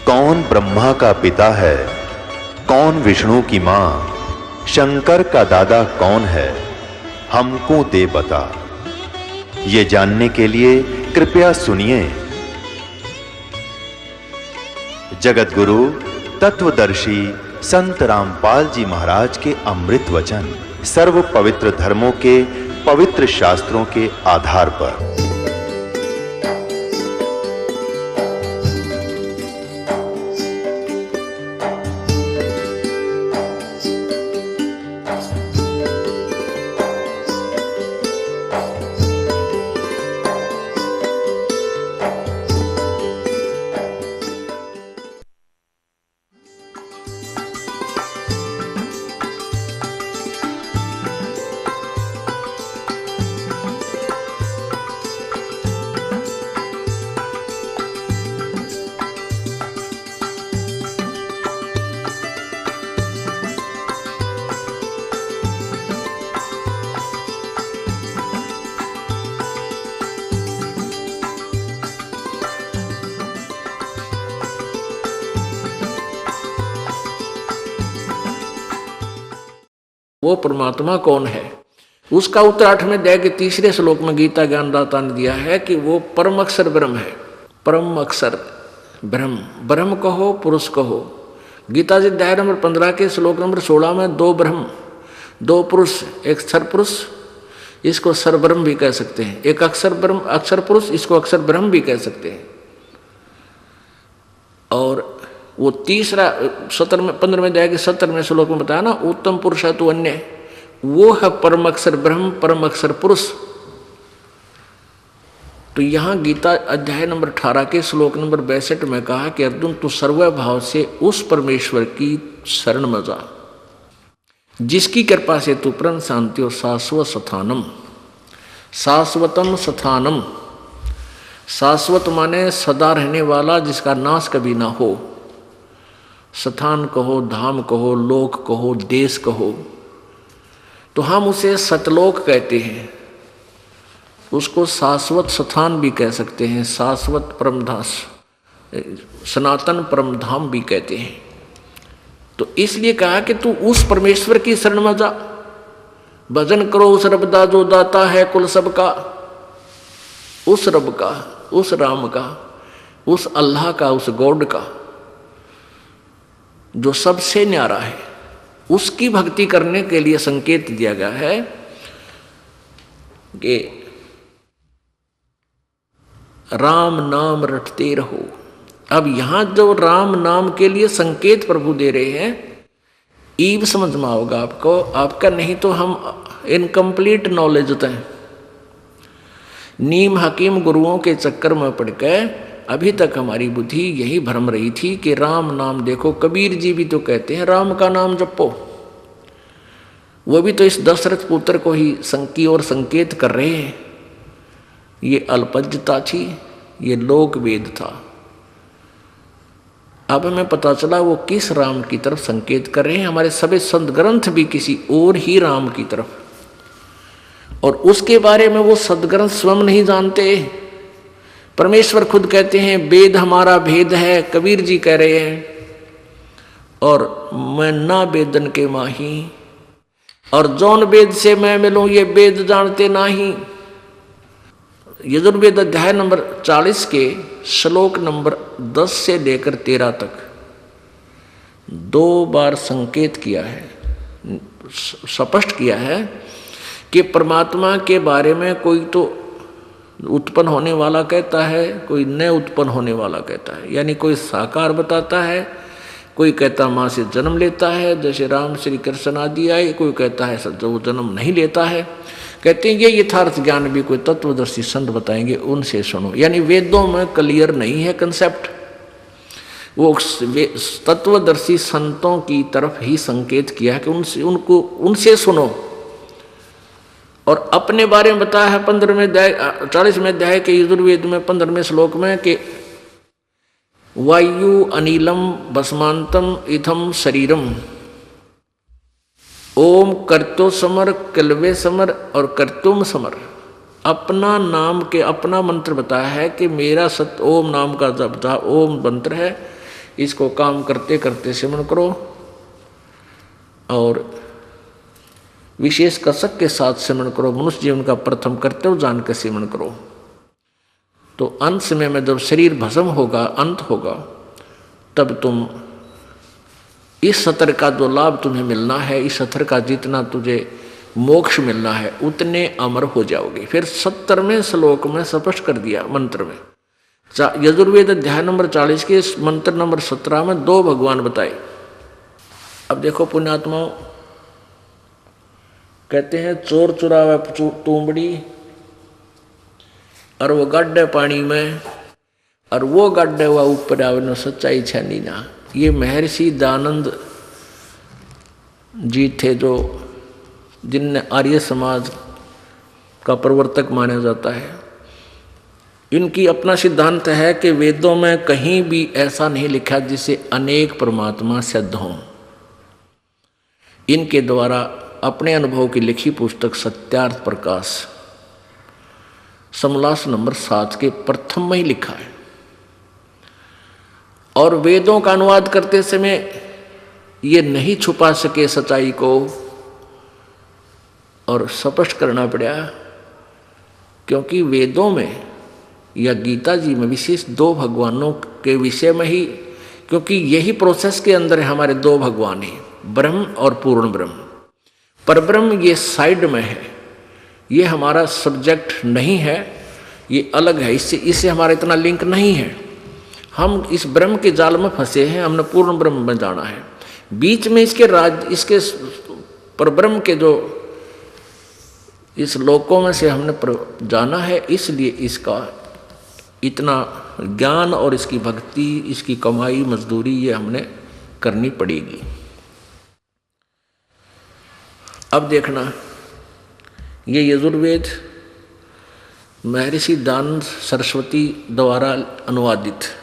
कौन ब्रह्मा का पिता है, कौन विष्णु की मां, शंकर का दादा कौन है, हमको दे बता। ये जानने के लिए कृपया सुनिए। जगत गुरु तत्वदर्शी संत रामपाल जी महाराज के अमृत वचन सर्व पवित्र धर्मों के पवित्र शास्त्रों के आधार पर। वो परमात्मा कौन है, उसका उत्तर 8वें अध्याय के 3 श्लोक में गीता ज्ञानदाता ने दिया है कि वो परम अक्षर ब्रह्म है। परम अक्षर ब्रह्म, ब्रह्म कहो पुरुष कहो। गीता जी अध्याय नंबर 15 के श्लोक नंबर 16 में 2 ब्रह्म 2 पुरुष, एक क्षर पुरुष, इसको क्षर ब्रह्म भी कह सकते हैं, एक अक्षर ब्रह्म अक्षर पुरुष, इसको अक्षर ब्रह्म भी कह सकते हैं। और वो तीसरा 15वें अध्याय के 17वें श्लोक में बताया ना, उत्तम पुरुष है तो अन्य, वो है परम अक्षर ब्रह्म परम अक्षर पुरुष। तो यहाँ गीता अध्याय नंबर 18 के श्लोक नंबर 62 में कहा कि अर्जुन तू सर्वभाव से उस परमेश्वर की शरण में जा जिसकी कृपा से तू परम शांति और शाश्वत स्थानम, शाश्वतम स्थानम, शाश्वत माने सदा रहने वाला जिसका नाश कभी ना हो, स्थान कहो धाम कहो लोक कहो देश कहो, तो हम उसे सतलोक कहते हैं, उसको शाश्वत स्थान भी कह सकते हैं, शाश्वत परमधाम सनातन परमधाम भी कहते हैं। तो इसलिए कहा कि तू उस परमेश्वर की शरण में जा, भजन करो उस रब दा जो दाता है कुल सबका, उस रब का, उस राम का, उस अल्लाह का, उस गॉड का जो सबसे न्यारा है, उसकी भक्ति करने के लिए संकेत दिया गया है कि राम नाम रटते रहो। अब यहां जो राम नाम के लिए संकेत प्रभु दे रहे हैं, ईब समझ में आओगा आपको, आपका नहीं तो हम इनकम्प्लीट नॉलेज होता है। नीम हकीम गुरुओं के चक्कर में पड़ के अभी तक हमारी बुद्धि यही भ्रम रही थी कि राम नाम, देखो कबीर जी भी तो कहते हैं राम का नाम जपो, वो भी तो इस दशरथ पुत्र को ही की ओर संकेत कर रहे हैं। ये अल्पज्यता थी, ये लोक वेद था। अब हमें पता चला वो किस राम की तरफ संकेत कर रहे हैं। हमारे सभी संत ग्रंथ भी किसी और ही राम की तरफ, और उसके बारे में वो सदग्रंथ स्वयं नहीं जानते। परमेश्वर खुद कहते हैं वेद हमारा भेद है, कबीर जी कह रहे हैं, और मैं ना वेदन के माही, और जौन वेद से मैं मिलूं ये वेद जानते नाही। यजुर्वेद अध्याय नंबर 40 के श्लोक नंबर 10 से लेकर 13 तक 2 बार संकेत किया है, स्पष्ट किया है कि परमात्मा के बारे में कोई तो उत्पन्न होने वाला कहता है, कोई न उत्पन्न होने वाला कहता है, यानी कोई साकार बताता है, कोई कहता माँ से जन्म लेता है जैसे राम श्री कृष्ण आदि आए, कोई कहता है जो वो जन्म नहीं लेता है। कहते हैं ये यथार्थ ज्ञान भी कोई तत्वदर्शी संत बताएंगे, उनसे सुनो। यानी वेदों में क्लियर नहीं है कंसेप्ट, वो तत्वदर्शी संतों की तरफ ही संकेत किया कि उनसे सुनो। और अपने बारे में बताया है 15वें अध्याय 40वें अध्याय के यजुर्वेद में 15वें श्लोक में कि वायु अनिलम भस्मांतम इथम शरीरम, ओम कर्तो समर कलवे समर और कर्तुम समर। अपना नाम के अपना मंत्र बताया है कि मेरा सत ओम नाम का जब था, ओम मंत्र है इसको काम करते करते सेवन करो और विशेष कसक के साथ सेवन करो। मनुष्य जीवन का प्रथम कर्तव्य जान के सेवन करो। तो अंत समय में जब शरीर भस्म होगा, अंत होगा, तब तुम इस सत्र का जो लाभ तुम्हें मिलना है, इस सत्र का जितना तुझे मोक्ष मिलना है, उतने अमर हो जाओगे। फिर 70वें श्लोक में स्पष्ट कर दिया मंत्र में, यजुर्वेद अध्याय नंबर 40 के मंत्र नंबर 17 में 2 भगवान बताए। अब देखो पुण्यात्माओं, कहते हैं चोर चुरावे तूंबड़ी और वो गड्ढे पानी में, और वो गड्ढे हुआ ऊपर आवे न सच्चाई छानी ना। ये महर्षि दयानंद जी थे जो जिनने आर्य समाज का प्रवर्तक माना जाता है। इनकी अपना सिद्धांत है कि वेदों में कहीं भी ऐसा नहीं लिखा जिसे अनेक परमात्मा सिद्ध हों। इनके द्वारा अपने अनुभव की लिखी पुस्तक सत्यार्थ प्रकाश समलास नंबर 7 के प्रथम में ही लिखा है। और वेदों का अनुवाद करते समय ये नहीं छुपा सके सच्चाई को और स्पष्ट करना पड़ा, क्योंकि वेदों में या गीता जी में विशेष 2 भगवानों के विषय में ही, क्योंकि यही प्रोसेस के अंदर हमारे 2 भगवान हैं, ब्रह्म और पूर्ण ब्रह्म। पर ब्रह्म ये साइड में है, ये हमारा सब्जेक्ट नहीं है, ये अलग है, इससे हमारा इतना लिंक नहीं है। हम इस ब्रह्म के जाल में फंसे हैं, हमने पूर्ण ब्रह्म में जाना है। बीच में इसके परब्रह्म के जो इस लोकों में से हमने जाना है, इसलिए इसका इतना ज्ञान और इसकी भक्ति, इसकी कमाई मजदूरी ये हमने करनी पड़ेगी। अब देखना, ये यजुर्वेद महर्षि दयानंद सरस्वती द्वारा अनुवादित।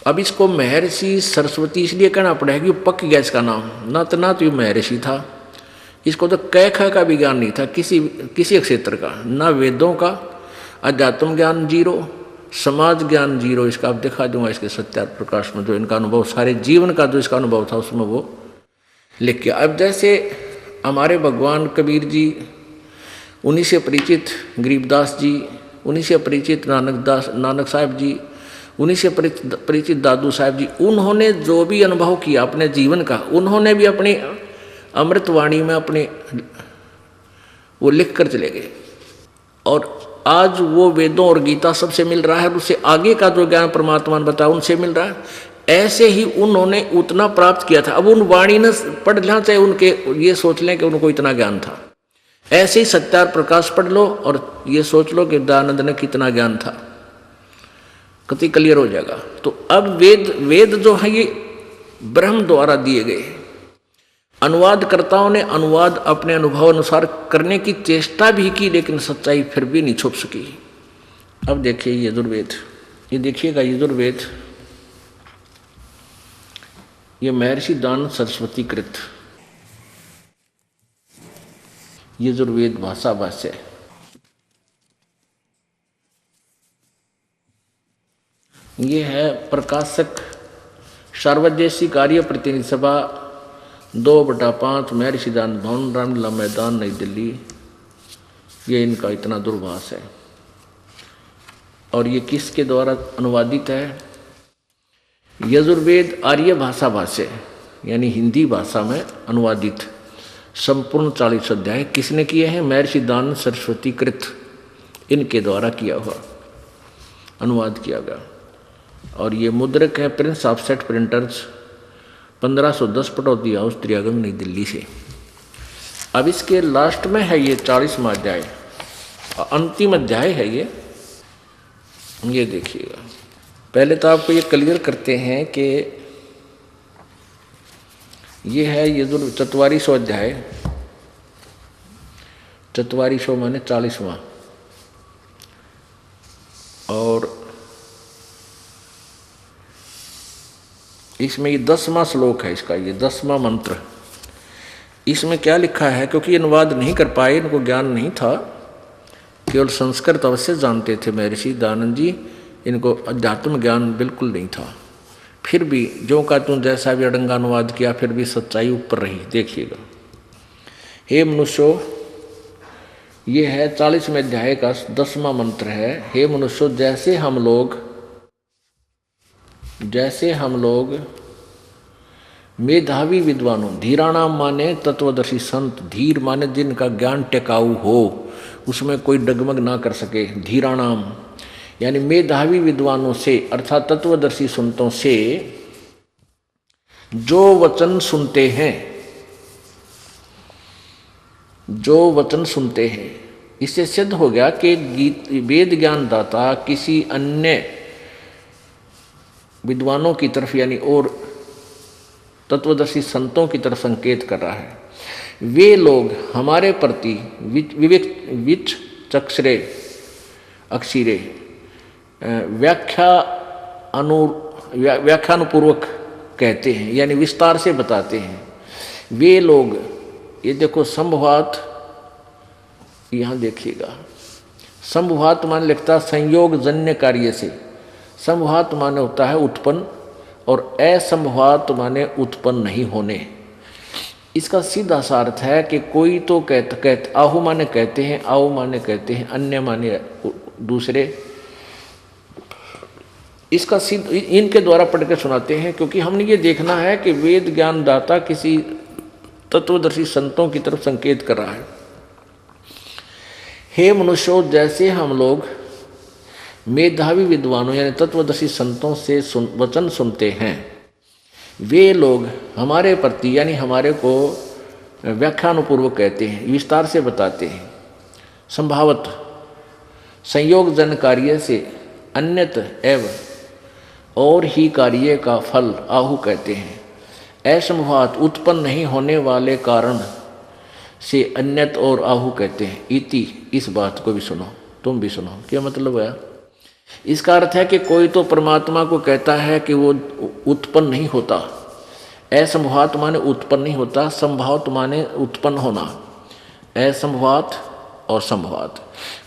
अब इसको महर्षि सरस्वती इसलिए कहना पड़ेगा कि पक गया इसका नाम, ना तो ये महर्षि था, इसको तो कै ख का भी ज्ञान नहीं था किसी क्षेत्र का, ना वेदों का, अध्यात्म ज्ञान 0, समाज ज्ञान 0। इसका आप दिखा दूंगा इसके सत्यार्थ प्रकाश में, जो इनका अनुभव सारे जीवन का जो इसका अनुभव था उसमें वो लिख के। अब जैसे हमारे भगवान कबीर जी, उन्हीं से परिचित गरीबदास जी, उन्हीं से परिचित नानक साहब जी, उन्हीं से परिचित दादू साहब जी, उन्होंने जो भी अनुभव किया अपने जीवन का, उन्होंने भी अपनी अमृतवाणी में अपने वो लिख कर चले गए। और आज वो वेदों और गीता सबसे मिल रहा है, उससे आगे का जो ज्ञान परमात्मा ने बताया उनसे मिल रहा है। ऐसे ही उन्होंने उतना प्राप्त किया था। अब उन वाणी ने पढ़ लेना, चाहे उनके ये सोच लें कि उनको इतना ज्ञान था। ऐसे ही सत्यार्थ प्रकाश पढ़ लो और ये सोच लो कि दयानंद ने कितना ज्ञान था, कति क्लियर हो जाएगा। तो अब वेद जो है ये ब्रह्म द्वारा दिए गए। अनुवादकर्ताओं ने अनुवाद अपने अनुभव अनुसार करने की चेष्टा भी की, लेकिन सच्चाई फिर भी नहीं छुप सकी। अब देखिए यजुर्वेद, ये देखिएगा यजुर्वेद, ये महर्षि दयानंद सरस्वती कृत यजुर्वेद भाषा भाष्य। ये है प्रकाशक सार्वजनिक कार्य प्रतिनिधि सभा 2/5 महर्षि दयानंद भवन, रामलीला मैदान, नई दिल्ली। ये इनका इतना दूरभाष है। और ये किसके द्वारा अनुवादित है? यजुर्वेद आर्य भाषा भाष्य, यानी हिंदी भाषा में अनुवादित संपूर्ण 40 अध्याय किसने किए हैं? महर्षि दयानंद सरस्वती कृत, इनके द्वारा किया हुआ अनुवाद किया गया। और ये मुद्रक है Prince offset printers, 1510 Pataudi house, Daryaganj, New Delhi से। अब इसके लास्ट में है ये 40वां अध्याय, अंतिम अध्याय है ये देखिएगा। पहले तो आपको ये क्लियर करते हैं कि ये है ये 44वां अध्याय, 44 माने 40वां, और इसमें ये 10वां श्लोक है इसका, ये 10वां मंत्र। इसमें क्या लिखा है? क्योंकि अनुवाद नहीं कर पाए, इनको ज्ञान नहीं था, केवल संस्कृत अवश्य जानते थे महर्षि दयानंद जी, इनको अध्यात्म ज्ञान बिल्कुल नहीं था। फिर भी जो का तू जैसा भी अड़ंगा अनुवाद किया फिर भी सच्चाई ऊपर रही। देखिएगा, हे मनुष्यों, ये है 40वें अध्याय का 10वां मंत्र है। हे मनुष्यों, जैसे हम लोग मेधावी विद्वानों, धीराणाम माने तत्वदर्शी संत, धीर माने जिनका ज्ञान टिकाऊ हो, उसमें कोई डगमग ना कर सके। धीराणाम यानी मेधावी विद्वानों से अर्थात तत्वदर्शी संतों से जो वचन सुनते हैं, इससे सिद्ध हो गया कि वेद ज्ञान दाता किसी अन्य विद्वानों की तरफ यानी और तत्वदर्शी संतों की तरफ संकेत कर रहा है। वे लोग हमारे प्रति विच चक्षरे अक्षिरे व्याख्यानुपूर्वक कहते हैं, यानी विस्तार से बताते हैं। वे लोग, ये देखो संभवात, यहाँ देखिएगा, संभवात मान लिखता संयोग जन्य कार्य से। संभवात माने होता है उत्पन्न और असंभवात माने उत्पन्न नहीं होने। इसका सीधा सा अर्थ है कि कोई तो कहते आहु माने कहते हैं, आओ माने कहते हैं, अन्य माने दूसरे। इसका सिद्ध इनके द्वारा पढ़ के सुनाते हैं, क्योंकि हमने ये देखना है कि वेद ज्ञान दाता किसी तत्वदर्शी संतों की तरफ संकेत कर रहा है। हे मनुष्यों, जैसे हम लोग मेधावी विद्वानों यानी तत्वदर्शी संतों से वचन सुनते हैं, वे लोग हमारे प्रति यानी हमारे को व्याख्यानुपूर्वक कहते हैं, विस्तार से बताते हैं। संभावत संयोग जन कार्य से अन्यत एवं और ही कार्य का फल आहु कहते हैं। असंभवात उत्पन्न नहीं होने वाले कारण से अन्यत और आहु कहते हैं। इति, इस बात को भी सुनो, तुम भी सुनो। क्या मतलब है? इसका अर्थ है कि कोई तो परमात्मा को कहता है कि वो उत्पन्न नहीं होता। असंभवात माने उत्पन्न नहीं होता, संभावत माने उत्पन्न होना। असंभवात और संभवात।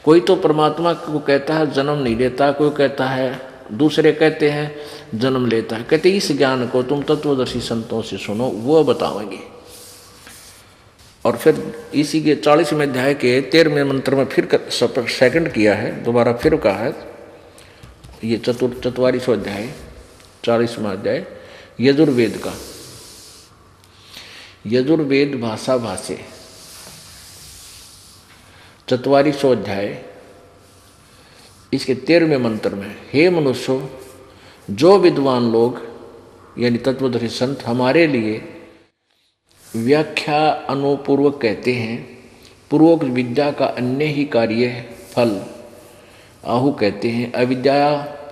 कोई तो परमात्मा को कहता है जन्म नहीं लेता, कोई कहता है, दूसरे कहते हैं जन्म लेता है। कहते इस ज्ञान को तुम तत्वदर्शी संतों से सुनो, वो बताएंगे। और फिर इसी के 40वें अध्याय के 13वें मंत्र में फिर सेकंड किया है, दोबारा फिर कहा है। ये 44वां अध्याय 40वां अध्याय यजुर्वेद का, यजुर्वेद भाषा भाष्य 44वां अध्याय इसके 13वें मंत्र में, हे मनुष्यों, जो विद्वान लोग यानी तत्वदर्शी संत हमारे लिए व्याख्या अनुपूर्वक कहते हैं, पूर्वोक्त विद्या का अन्य ही कार्य फल आहु कहते हैं। अविद्या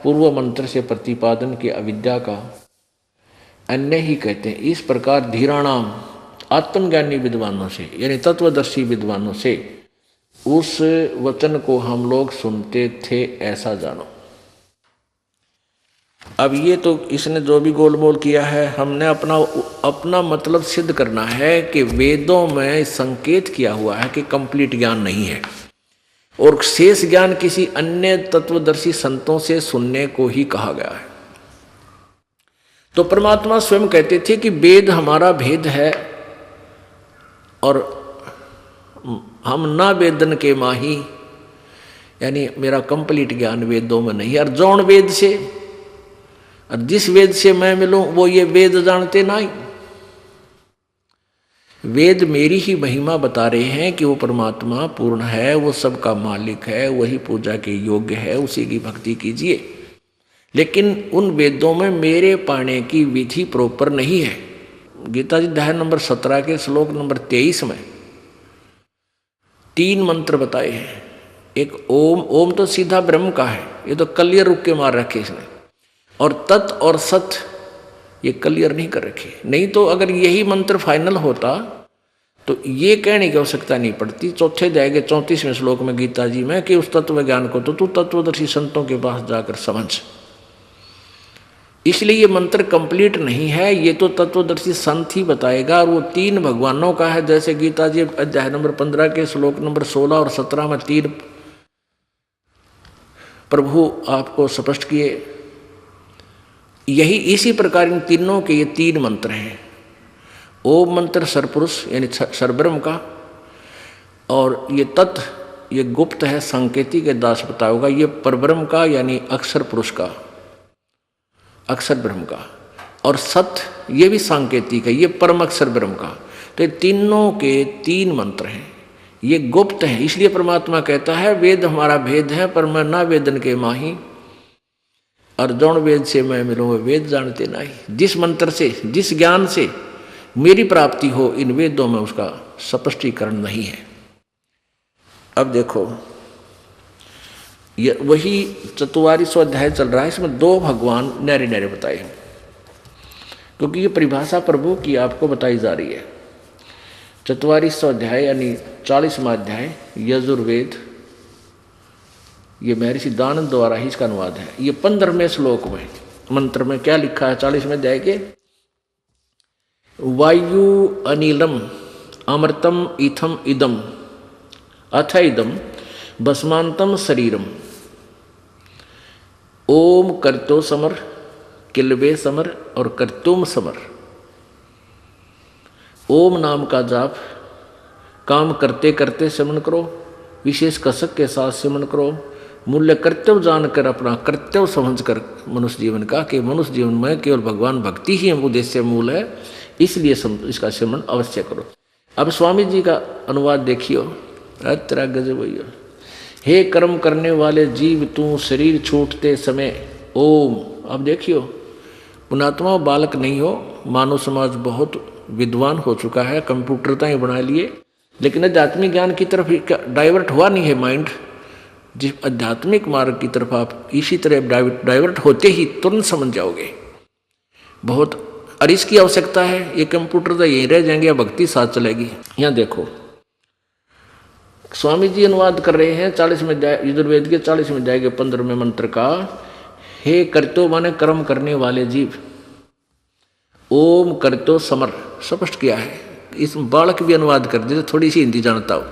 पूर्व मंत्र से प्रतिपादन की अविद्या का अन्य ही कहते हैं। इस प्रकार धीराणाम आत्मज्ञानी विद्वानों से यानी तत्वदर्शी विद्वानों से उस वचन को हम लोग सुनते थे, ऐसा जानो। अब ये तो इसने जो भी गोलमोल किया है, हमने अपना मतलब सिद्ध करना है कि वेदों में संकेत किया हुआ है कि कंप्लीट ज्ञान नहीं है और शेष ज्ञान किसी अन्य तत्वदर्शी संतों से सुनने को ही कहा गया है। तो परमात्मा स्वयं कहते थे कि वेद हमारा भेद है और हम ना वेदन के माही, यानी मेरा कंप्लीट ज्ञान वेदों में नहीं है। और जौन वेद से और जिस वेद से मैं मिलूं वो ये वेद जानते नहीं। वेद मेरी ही महिमा बता रहे हैं कि वो परमात्मा पूर्ण है, वो सबका मालिक है, वही पूजा के योग्य है, उसी की भक्ति कीजिए। लेकिन उन वेदों में मेरे पाने की विधि प्रॉपर नहीं है। गीता जी अध्याय नंबर 17 के श्लोक नंबर 23 में 3 मंत्र बताए हैं। एक ओम, ओम तो सीधा ब्रह्म का है, ये तो कलियर रुक के मार रखे इसने। और तत् और सत ये क्लियर नहीं कर रखे। नहीं तो अगर यही मंत्र फाइनल होता तो ये कहने की आवश्यकता नहीं पड़ती। चौथे अध्याय के 34वें श्लोक में गीता जी में कि उस तत्व ज्ञान को तो तू तत्वदर्शी संतों के पास जाकर समझ। इसलिए ये मंत्र कंप्लीट नहीं है, ये तो तत्वदर्शी संत ही बताएगा। और वो 3 भगवानों का है, जैसे गीता जी अध्याय नंबर 15 के श्लोक नंबर 16 और 17 में 3 प्रभु आपको स्पष्ट किए। यही इसी प्रकार इन तीनों के ये तीन मंत्र हैं। ओम मंत्र सरपुरुष यानी सरब्रह्म का, और ये तत् ये गुप्त है, सांकेतिक है, दास बताओगा। ये परब्रह्म का यानी अक्षर पुरुष का, अक्षर ब्रह्म का, और सत्य ये भी सांकेतिक है, ये परम अक्षर ब्रह्म का। तो ये तीनों के तीन मंत्र हैं, ये गुप्त हैं। इसलिए परमात्मा कहता है वेद हमारा भेद है, पर मैं ना वेदन के माही, और जौन वेद से मैं मिलूँ वेद जानते नहीं। जिस मंत्र से, जिस ज्ञान से मेरी प्राप्ति हो, इन वेदों में उसका स्पष्टीकरण नहीं है। अब देखो ये वही 44वां अध्याय चल रहा है, इसमें दो भगवान न्यारे न्यारे बताए हैं, क्योंकि ये परिभाषा प्रभु की आपको बताई जा रही है। 44वां अध्याय यानी 40वां अध्याय यजुर्वेद, ये महर्षि दानंद द्वारा ही इसका अनुवाद है। ये 15वें श्लोक में मंत्र में क्या लिखा है 40वें अध्याय के, वायु अनिलम अमृतम इथम इदम अथ इदम भस्मांतम शरीरम ओम करतो समर किलवे समर और कर्तुम समर। ओम नाम का जाप काम करते करते सिमरण करो, विशेष कसक के साथ सिमरण करो, मूल्य कर्तव्य जानकर अपना कर्तव्य समझकर मनुष्य जीवन का, कि मनुष्य जीवन में केवल भगवान भक्ति ही उद्देश्य मूल है, इसलिए इसका सिमरण अवश्य करो। अब स्वामी जी का अनुवाद देखियो, तेरा गजब भैया। हे कर्म करने वाले जीव तू शरीर छूटते समय ओम। अब देखियो पुणात्मा बालक नहीं हो, मानव समाज बहुत विद्वान हो चुका है, कंप्यूटरताएं बना लिए, लेकिन आध्यात्मिक ज्ञान की तरफ डाइवर्ट हुआ नहीं है माइंड। जिस आध्यात्मिक मार्ग की तरफ आप इसी तरह डाइवर्ट होते ही तुरंत समझ जाओगे बहुत, और इसकी आवश्यकता है। ये कंप्यूटर तो यहीं रह जाएंगे या भक्ति साथ चलेगी। यहाँ देखो स्वामी जी अनुवाद कर रहे हैं 40वें अध्याय यजुर्वेद के 40वें अध्याय के 15वें मंत्र का। हे करतो माने कर्म करने वाले जीव, ओम करतो समर स्पष्ट किया है। इस बालक भी अनुवाद कर दे, थोड़ी सी हिंदी जानता हो।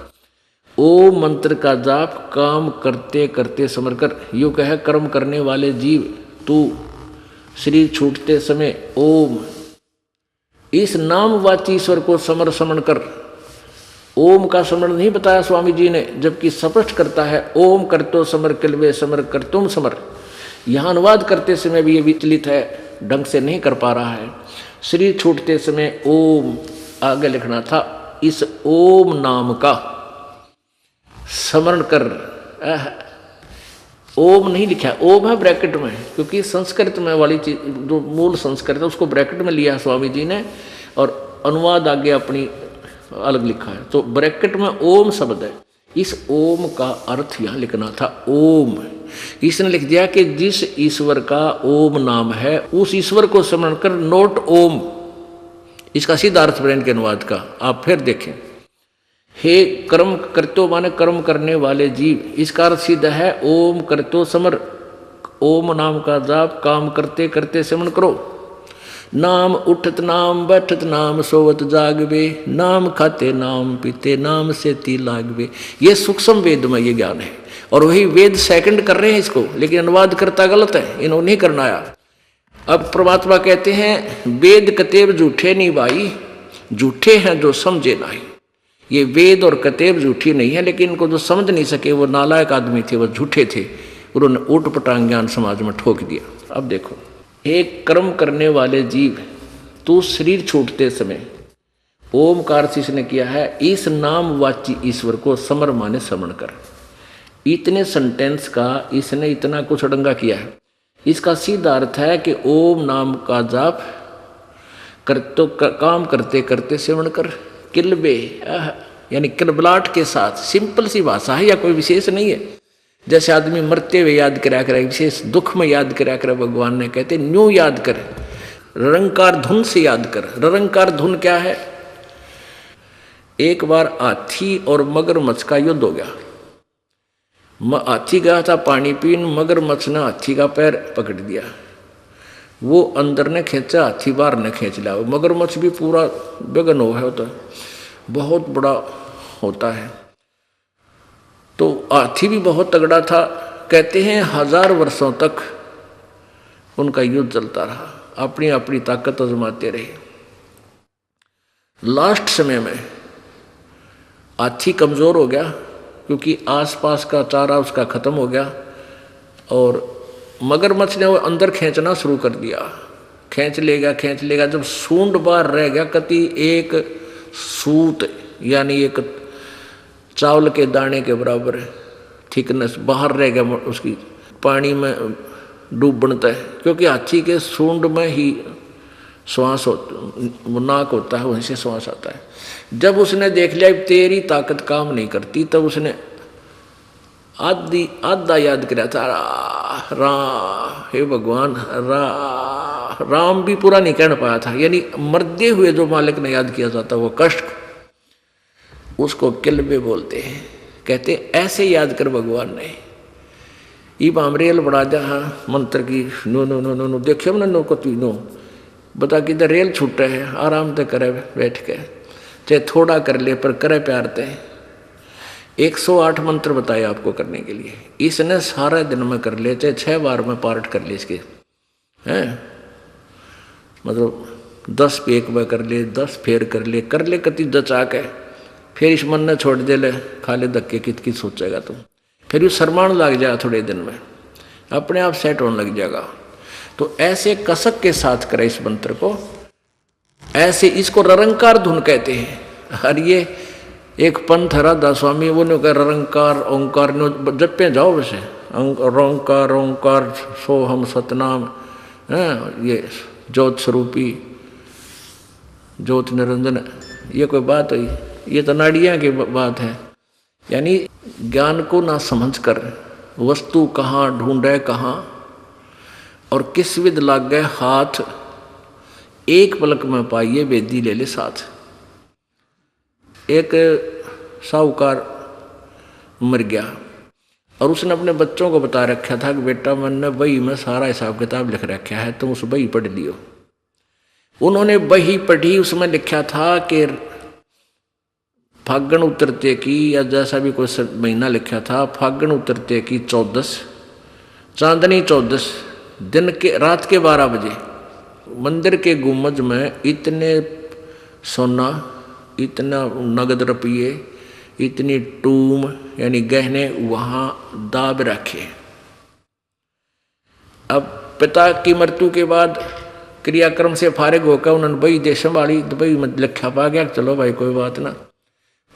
ओम मंत्र का जाप काम करते करते समर कर। यूँ कहे कर्म करने वाले जीव तू शरीर छूटते समय ओम इस नामवाची ईश्वर को समर समन कर। ओम का समरण नहीं बताया स्वामी जी ने, जबकि स्पष्ट करता है ओम करतो समर किलवे समर कर तुम समर। यहाँ अनुवाद करते समय भी ये विचलित है, ढंग से नहीं कर पा रहा है। शरीर छूटते समय ओम आगे लिखना था, इस ओम नाम का स्मरण कर। ओम नहीं लिखा, ओम है ब्रैकेट में, क्योंकि संस्कृत में वाली चीज जो मूल संस्कृत है उसको ब्रैकेट में लिया स्वामी जी ने, और अनुवाद आगे अपनी अलग लिखा है। तो ब्रैकेट में ओम शब्द है, इस ओम का अर्थ यहाँ लिखना था ओम। इसने लिख दिया कि जिस ईश्वर का ओम नाम है उस ईश्वर को स्मरण कर, नोट ओम। इसका सीधा अर्थ ब्रैन के अनुवाद का आप फिर देखें। हे कर्म करतो माने कर्म करने वाले जीव, इसका अर्थ सीधा है ओम करतो समर। ओम नाम का जाप काम करते करते सिमरण करो। नाम उठत नाम बैठत नाम सोवत जागवे, नाम खाते नाम पीते नाम से ती लागवे। ये सूक्ष्म वेद में ये ज्ञान है, और वही वेद सेकंड कर रहे हैं इसको, लेकिन अनुवाद करता गलत है, इन्होंने नहीं करना आया। अब परमात्मा कहते हैं वेद कतेब झूठे नहीं भाई, झूठे हैं जो समझे नहीं। ये वेद और कतेब झूठी नहीं है, लेकिन इनको जो समझ नहीं सके वो नालायक आदमी थे, वो झूठे थे, उन्होंने ऊट पटांग ज्ञान समाज में ठोक दिया। अब देखो, एक कर्म करने वाले जीव तू शरीर छूटते समय ओम का अर्थ इसने किया है इस नामवाची ईश्वर को समर माने समरण कर। इतने सेंटेंस का इसने इतना कुछ अड़ंगा किया है। इसका सीधा अर्थ है कि ओम नाम का जाप कर तो काम करते करते सेवन कर। किलबे यानी किलबलाट के साथ, सिंपल सी भाषा है या कोई विशेष नहीं है। जैसे आदमी मरते हुए याद करा करे, विशेष दुख में याद करा करे, भगवान ने कहते न्यू याद कर, ररंकार धुन से याद कर। ररंकार धुन क्या है? एक बार हाथी और मगरमच्छ का युद्ध हो गया। हाथी गया था पानी पीन, मगरमच्छ ने हाथी का पैर पकड़ दिया। वो अंदर ने खींचा, हाथी बाहर ने खींच लिया। मगरमच्छ भी पूरा बेगन हो है, तो बहुत बड़ा होता है। तो हाथी भी बहुत तगड़ा था। कहते हैं 1000 वर्षों तक उनका युद्ध चलता रहा, अपनी अपनी ताकत आजमाते रहे। लास्ट समय में हाथी कमज़ोर हो गया क्योंकि आसपास का चारा उसका ख़त्म हो गया, और मगरमच्छ ने वो अंदर खींचना शुरू कर दिया। खींच लेगा। जब सूंड बाहर रह गया, कति एक सूत यानी एक चावल के दाने के बराबर थिकनेस बाहर रह गया, उसकी पानी में डूब बनता है, क्योंकि हाथी के सूंड में ही श्वास नाक होता है, वहीं से श्वास आता है। जब उसने देख लिया तेरी ताकत काम नहीं करती, तब उसने आधा याद किया था, हे भगवान, राम भी पूरा नहीं कहना पाया था, यानी मरते हुए जो मालिक ने याद किया जाता वो कष्ट, उसको किल्बे बोलते हैं। कहते ऐसे याद कर भगवान ने। इब हम रेल बढ़ा जहाँ मंत्र की नो देखिए हमने नो को तीनों बता कि इधर रेल छूटे है, आराम से करे बैठ के, चाहे थोड़ा कर ले पर करे प्यार ते। 108 मंत्र बताए आपको करने के लिए, इसने सारा दिन में कर ले, चाहे 6 बार में पार्ट कर ले इसके, हैं मतलब 10 पे एक बार कर ले, 10 फेर कर ले कति जचा के, फिर इस मन ने छोड़ दे ले, खा ले धक्के, कित सोचेगा तुम, फिर ये शर्माण लग जाएगा, थोड़े दिन में अपने आप सेट होने लग जाएगा। तो ऐसे कसक के साथ करे इस मंत्र को, ऐसे इसको ररंकार धुन कहते हैं। और ये एक पंथ राधा स्वामी वो ने कहा ररंकार ओंकार ने जब पे जाओ वैसे रोंकार ओंकार सो हम सतनाम, ये ज्योत स्वरूपी ज्योत निरंजन, ये कोई बात हुई? ये तो नाड़ियाँ की बात है। यानी ज्ञान को ना समझ कर वस्तु कहाँ ढूंढे कहाँ और किस विध लाग गए हाथ, एक पलक में पाइए बेदी ले ले साथ। एक साहूकार मर गया और उसने अपने बच्चों को बता रखा था कि बेटा मैंने बही में सारा हिसाब किताब लिख रखा है, तुम उस बही पढ़ लियो। उन्होंने बही पढ़ी, उसमें लिखा था कि फागण उतरते की, या जैसा भी कोई महीना लिखा था, फागण उतरते की 14 चांदनी 14 दिन के रात के 12 बजे मंदिर के गुम्बज में इतने सोना, इतना नगद रुपये, इतनी टूम यानी गहने वहाँ दाब रखे। अब पिता की मृत्यु के बाद क्रियाक्रम से फारिग होकर उन्होंने बही दे संभाली, दुबई में लिखा पा गया, चलो भाई कोई बात ना।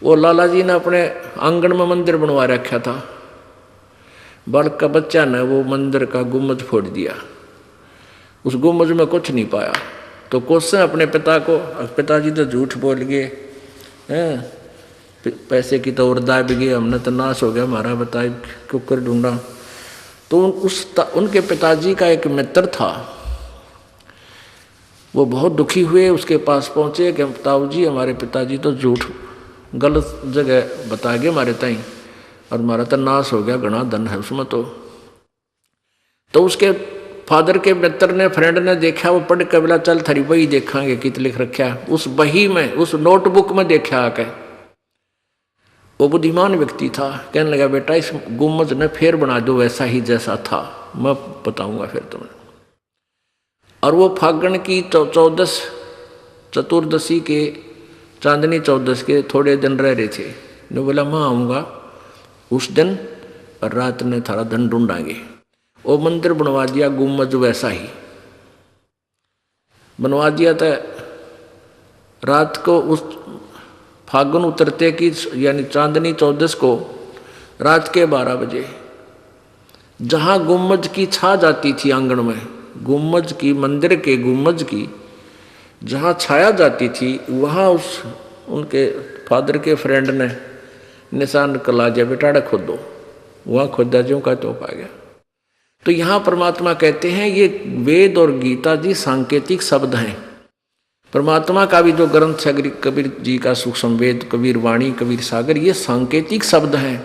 वो लाला जी ने अपने आंगन में मंदिर बनवा रखा था, बालक का बच्चा ने वो मंदिर का गुम्बज फोड़ दिया, उस गुम्बज में कुछ नहीं पाया। तो क्वेश्चन अपने पिता को, पिताजी तो झूठ बोल गए हैं, पैसे की तो और दाब गए, हमने तो नाश हो गया हमारा, बताए क्यों कर ढूंढा। तो उनके पिताजी का एक मित्र था, वो बहुत दुखी हुए, उसके पास पहुँचे कि ताऊ जी हमारे पिताजी तो झूठ गलत जगह बता गए हमारे ताई, और हमारा तो नाश हो गया, घना धन है उसमें। तो उसके फादर के मित्र ने, फ्रेंड ने देखा, वो पढ़ के बोला चल थारी बही देखांगे कित लिख रखा है। उस बही में, उस नोटबुक में देखा आके, वो बुद्धिमान व्यक्ति था, कहने लगा बेटा इस गुम्बज ने फिर बना दो वैसा ही जैसा था, मैं बताऊंगा फिर तुम्हें। और वो फागण की 14 चतुर्दशी के, चांदनी 14 के थोड़े दिन रह रहे थे। ने बोला मैं आऊँगा उस दिन और रात में थारा धन ढूंढांगे। वो मंदिर बनवा दिया, गुम्बज वैसा ही बनवा दिया था। रात को उस फागुन उतरते की यानी चांदनी 14 को रात के 12 बजे जहाँ गुम्बज की छा जाती थी आंगन में, गुम्बज की, मंदिर के गुम्बज की जहाँ छाया जाती थी, वहाँ उस उनके फादर के फ्रेंड ने निशान कला दिया, बेटा खोदो। वहाँ खोदा जो का तो पा गया। तो यहाँ परमात्मा कहते हैं ये वेद और गीता जी सांकेतिक शब्द हैं। परमात्मा का भी जो ग्रंथ है कबीर जी का सूक्ष्म वेद, कबीर वाणी, कबीर सागर, ये सांकेतिक शब्द हैं।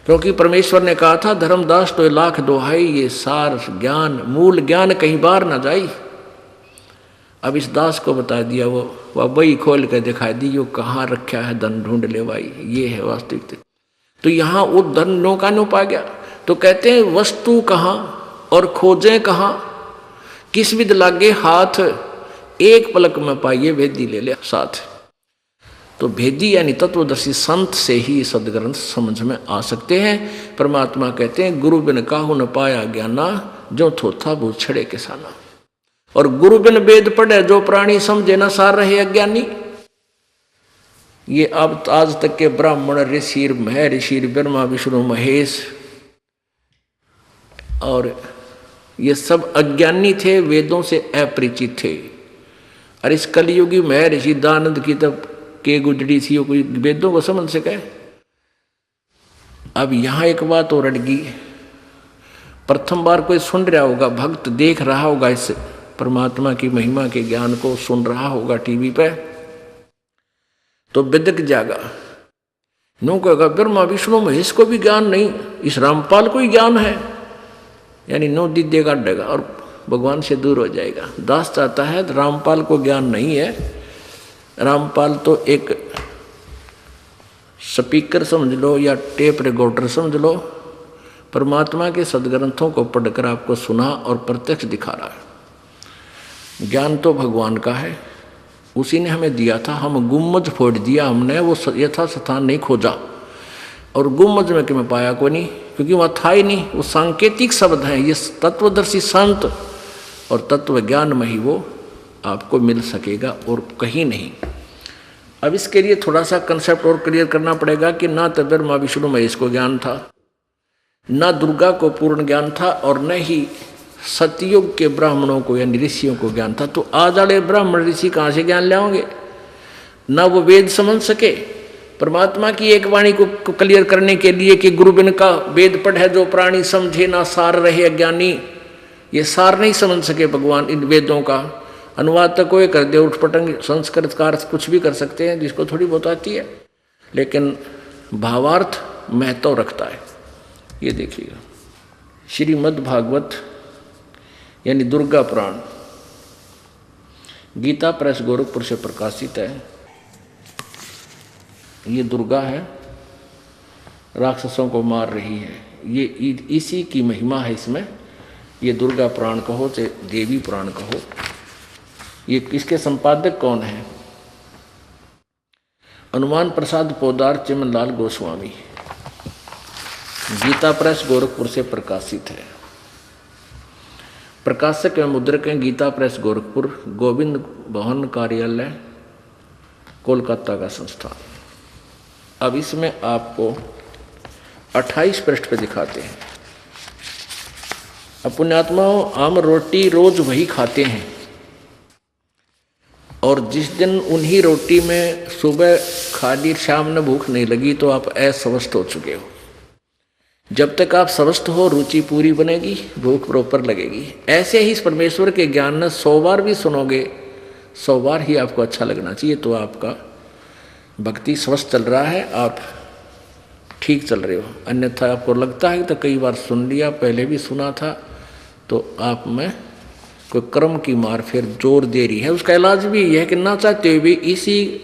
क्योंकि परमेश्वर ने कहा था धर्मदास तो लाख दोहाई, ये सार ज्ञान मूल ज्ञान कहीं बार ना जाई। अब इस दास को बता दिया, वो बही खोल कर दिखा दी, यो कहाँ रखा है धन ढूंढ ले भाई, ये है वास्तविक। तो यहाँ वो धन नो का नो पा गया। तो कहते हैं वस्तु कहाँ और खोजें कहाँ। किस विद लागे हाथ, एक पलक में पाइए भेदी ले ले साथ। तो भेदी यानी तत्वदर्शी संत से ही सदग्रंथ समझ में आ सकते हैं। परमात्मा कहते हैं गुरु बिन काहू न पाया ज्ञाना, जो थोथा भूत छड़े किसाना। और गुरु बिन वेद पढ़े जो प्राणी, समझे न सार रहे अज्ञानी। ये अब आज तक के ब्राह्मण ऋषि महर्षि ब्रह्मा विष्णु महेश और ये सब अज्ञानी थे, वेदों से अपरिचित थे। और इस कलयुगी महर्षि दानंद की तब के गुजरी थी, कोई वेदों को समझ सके। अब यहां एक बात और अड़गी, प्रथम बार कोई सुन रहा होगा, भक्त देख रहा होगा, इस परमात्मा की महिमा के ज्ञान को सुन रहा होगा टीवी पे, तो बिदक जागा। नो कहेगा ब्रह्मा विष्णु महेश को भी ज्ञान नहीं, इस रामपाल को ही ज्ञान है, यानी नो दीदे काटेगा और भगवान से दूर हो जाएगा। दास चाहता है रामपाल को ज्ञान नहीं है, रामपाल तो एक स्पीकर समझ लो या टेप रिकॉर्डर समझ लो, परमात्मा के सदग्रंथों को पढ़कर आपको सुना और प्रत्यक्ष दिखा रहा है। ज्ञान तो भगवान का है, उसी ने हमें दिया था, हम गुम्मज फोड़ दिया हमने, वो यथा स्थान नहीं खोजा। और गुम्मज में कि मैं पाया को नहीं, क्योंकि वहाँ था ही नहीं, वो सांकेतिक शब्द हैं। ये तत्वदर्शी संत और तत्व ज्ञान में ही वो आपको मिल सकेगा और कहीं नहीं। अब इसके लिए थोड़ा सा कंसेप्ट और क्लियर करना पड़ेगा कि ना तो ब्रह्मा विष्णु महेश को ज्ञान था, ना दुर्गा को पूर्ण ज्ञान था, और न ही सतयुग के ब्राह्मणों को या ऋषियों को ज्ञान था। तो आज वाले ब्राह्मण ऋषि कहाँ से ज्ञान लाओगे? ना वो वेद समझ सके। परमात्मा की एक वाणी को क्लियर करने के लिए कि गुरु बिन का वेद पढ़े जो प्राणी, समझे ना सार रहे अज्ञानी, ये सार नहीं समझ सके भगवान इन वेदों का। अनुवाद तक कोई कर दे, उठपटंग संस्कृत का अर्थ कुछ भी कर सकते हैं जिसको थोड़ी बहुत आती है, लेकिन भावार्थ महत्व रखता है। ये देखिएगा श्रीमद् भागवत यानी दुर्गा पुराण, गीता प्रेस गोरखपुर से प्रकाशित है। ये दुर्गा है, राक्षसों को मार रही है, ये इसी की महिमा है इसमें। ये दुर्गा पुराण कहो चाहे देवी पुराण कहो। ये इसके संपादक कौन है? हनुमान प्रसाद पोदार चिमनलाल गोस्वामी, गीता प्रेस गोरखपुर से प्रकाशित है। प्रकाशक एवं मुद्रक हैं गीता प्रेस गोरखपुर, गोविंद भवन कार्यालय कोलकाता का संस्थान। अब इसमें आपको 28 पृष्ठ पे दिखाते हैं। अब पुण्यात्माओं, हम रोटी रोज वही खाते हैं, और जिस दिन उन्हीं रोटी में सुबह खा ली, शाम में भूख नहीं लगी, तो आप अस्वस्थ हो चुके हो। जब तक आप स्वस्थ हो, रुचि पूरी बनेगी, भूख प्रॉपर लगेगी। ऐसे ही इस परमेश्वर के ज्ञान ने 100 बार भी सुनोगे, 100 बार ही आपको अच्छा लगना चाहिए, तो आपका भक्ति स्वस्थ चल रहा है, आप ठीक चल रहे हो। अन्यथा आपको लगता है तो कई बार सुन लिया, पहले भी सुना था, तो आप में कोई कर्म की मार फिर जोर दे रही है। उसका इलाज भी यह है कि ना चाहते हुए भी इसी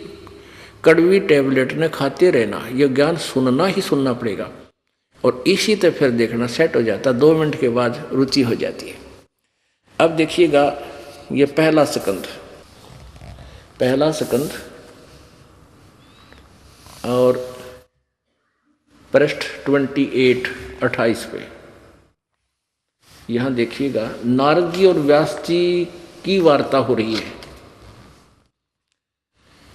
कड़वी टैबलेट ने खाते रहना, यह ज्ञान सुनना ही सुनना पड़ेगा, और इसी तरह फिर देखना सेट हो जाता, 2 मिनट के बाद रुचि हो जाती है। अब देखिएगा ये पहला स्कंद और पृष्ठ 28 पे यहां देखिएगा नारद जी और व्यास जी की वार्ता हो रही है।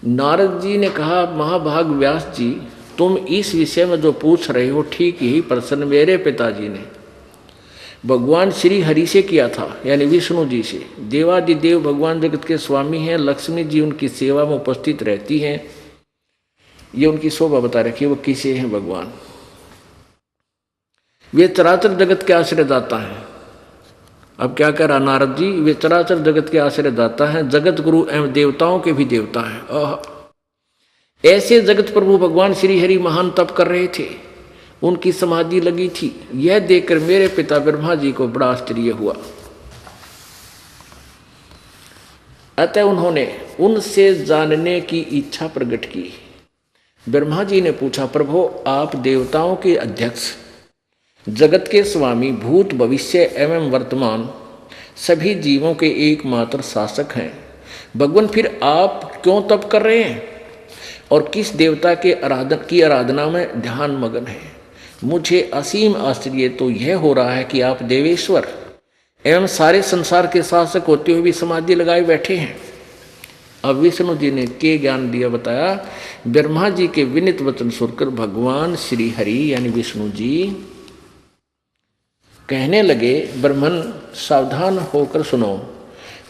नारद जी ने कहा, महाभाग व्यास जी, तुम इस विषय में जो पूछ रहे हो ठीक ही प्रश्न मेरे पिताजी ने भगवान श्री हरि से किया था, यानी विष्णु जी से। देवादिदेव भगवान जगत के स्वामी हैं, लक्ष्मी जी उनकी सेवा में उपस्थित रहती हैं। ये उनकी शोभा बता रखी है, वो किसे हैं भगवान। वे चराचर जगत के आश्रयदाता हैं। अब क्या कह रहा नारद जी, वे चराचर जगत के आश्रयदाता हैं, जगत गुरु एवं देवताओं के भी देवता हैं। ऐसे जगत प्रभु भगवान श्री हरि महान तप कर रहे थे, उनकी समाधि लगी थी। यह देखकर मेरे पिता ब्रह्मा जी को बड़ा आश्चर्य हुआ। अतः उन्होंने उनसे जानने की इच्छा प्रकट की। ब्रह्मा जी ने पूछा, प्रभु आप देवताओं के अध्यक्ष, जगत के स्वामी, भूत भविष्य एवं वर्तमान सभी जीवों के एकमात्र शासक हैं। भगवान फिर आप क्यों तप कर रहे हैं और किस देवता के आराधना में ध्यान मगन है? मुझे असीम आश्चर्य तो यह हो रहा है कि आप देवेश्वर एवं सारे संसार के शासक होते हुए भी समाधि लगाए बैठे हैं। अब विष्णु जी ने के ज्ञान दिया, बताया। ब्रह्मा जी के विनित वचन सुनकर भगवान श्री हरि यानी विष्णु जी कहने लगे, ब्रह्मन सावधान होकर सुनो,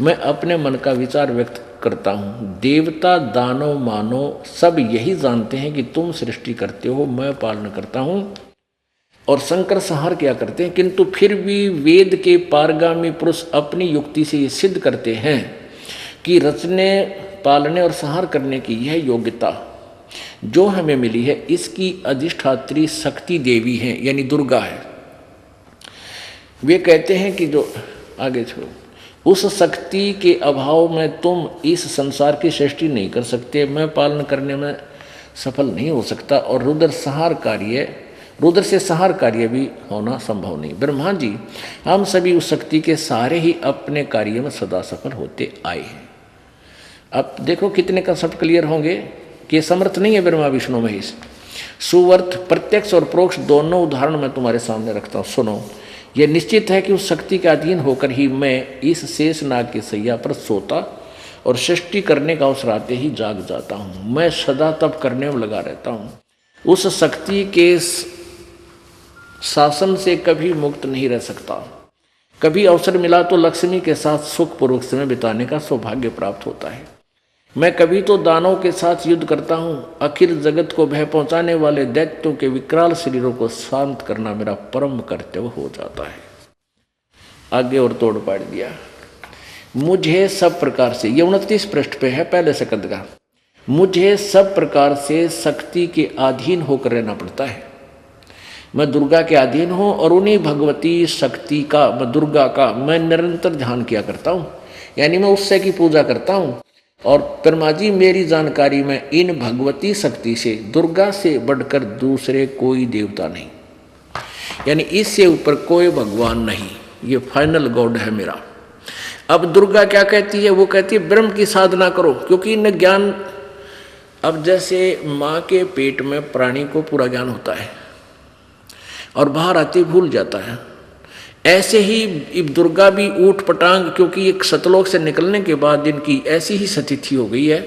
मैं अपने मन का विचार व्यक्त करता हूँ। देवता दानव मानव सब यही जानते हैं कि तुम सृष्टि करते हो, मैं पालन करता हूँ और शंकर संहार क्या करते हैं, किंतु फिर भी वेद के पारगामी पुरुष अपनी युक्ति से ये सिद्ध करते हैं कि रचने पालने और संहार करने की यह योग्यता जो हमें मिली है इसकी अधिष्ठात्री शक्ति देवी है यानी दुर्गा है। वे कहते हैं कि जो आगे छोड़ो, उस शक्ति के अभाव में तुम इस संसार की सृष्टि नहीं कर सकते, मैं पालन करने में सफल नहीं हो सकता और रुद्र से संहार कार्य भी होना संभव नहीं। ब्रह्मा जी, हम सभी उस शक्ति के सहारे ही अपने कार्य में सदा सफल होते आए हैं। अब देखो कितने कंसेप्ट क्लियर होंगे कि समर्थ नहीं है ब्रह्मा विष्णु महेश। सुवर्थ प्रत्यक्ष और परोक्ष दोनों उदाहरण मैं तुम्हारे सामने रखता हूँ, सुनो। यह निश्चित है कि उस शक्ति के अधीन होकर ही मैं इस शेष नाग की सैया पर सोता और सृष्टि करने का अवसर आते ही जाग जाता हूँ। मैं सदा तप करने में लगा रहता हूँ। उस शक्ति के शासन से कभी मुक्त नहीं रह सकता। कभी अवसर मिला तो लक्ष्मी के साथ सुखपूर्वक समय बिताने का सौभाग्य प्राप्त होता है। मैं कभी तो दानव के साथ युद्ध करता हूँ। अखिल जगत को भय पहुँचाने वाले दैत्यों के विकराल शरीरों को शांत करना मेरा परम कर्तव्य हो जाता है। आगे और तोड़ पाड़ दिया। मुझे सब प्रकार से, ये 29 पृष्ठ पे है पहले सकंद का, मुझे सब प्रकार से शक्ति के अधीन होकर रहना पड़ता है। मैं दुर्गा के अधीन हूँ और उन्हीं भगवती शक्ति का, मैं दुर्गा का मैं निरंतर ध्यान किया करता हूँ, यानी मैं उससे की पूजा करता हूँ। और ब्रह्मा जी, मेरी जानकारी में इन भगवती शक्ति से, दुर्गा से बढ़कर दूसरे कोई देवता नहीं, यानी इससे ऊपर कोई भगवान नहीं। ये फाइनल गॉड है मेरा। अब दुर्गा क्या कहती है? वो कहती है ब्रह्म की साधना करो, क्योंकि इन ज्ञान, अब जैसे माँ के पेट में प्राणी को पूरा ज्ञान होता है और बाहर आते भूल जाता है, ऐसे ही दुर्गा भी ऊट पटांग, क्योंकि एक सतलोक से निकलने के बाद इनकी ऐसी ही स्थिति हो गई है,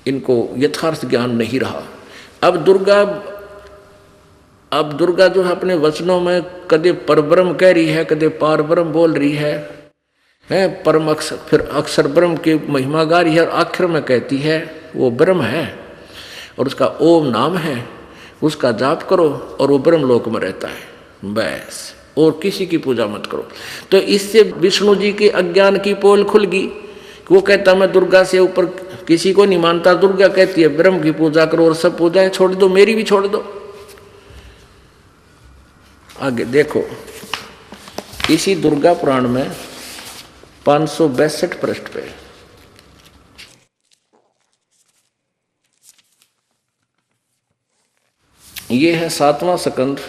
इनको यथार्थ ज्ञान नहीं रहा। अब दुर्गा जो है अपने वचनों में कदे परब्रह्म कह रही है, कदे पारब्रह्म बोल रही है परम अक्षर, फिर अक्षर ब्रह्म की महिमा गा रही है और आखिर में कहती है वो ब्रह्म है और उसका ओम नाम है, उसका जाप करो और वो ब्रह्म लोक में रहता है, बस, और किसी की पूजा मत करो। तो इससे विष्णु जी के अज्ञान की पोल खुल गई। वो कहता मैं दुर्गा से ऊपर किसी को नहीं मानता। दुर्गा कहती है ब्रह्म की पूजा करो और सब पूजाएं छोड़ दो, मेरी भी छोड़ दो। आगे देखो, इसी दुर्गा पुराण में 562 पृष्ठ पे ये है 7वां स्कंद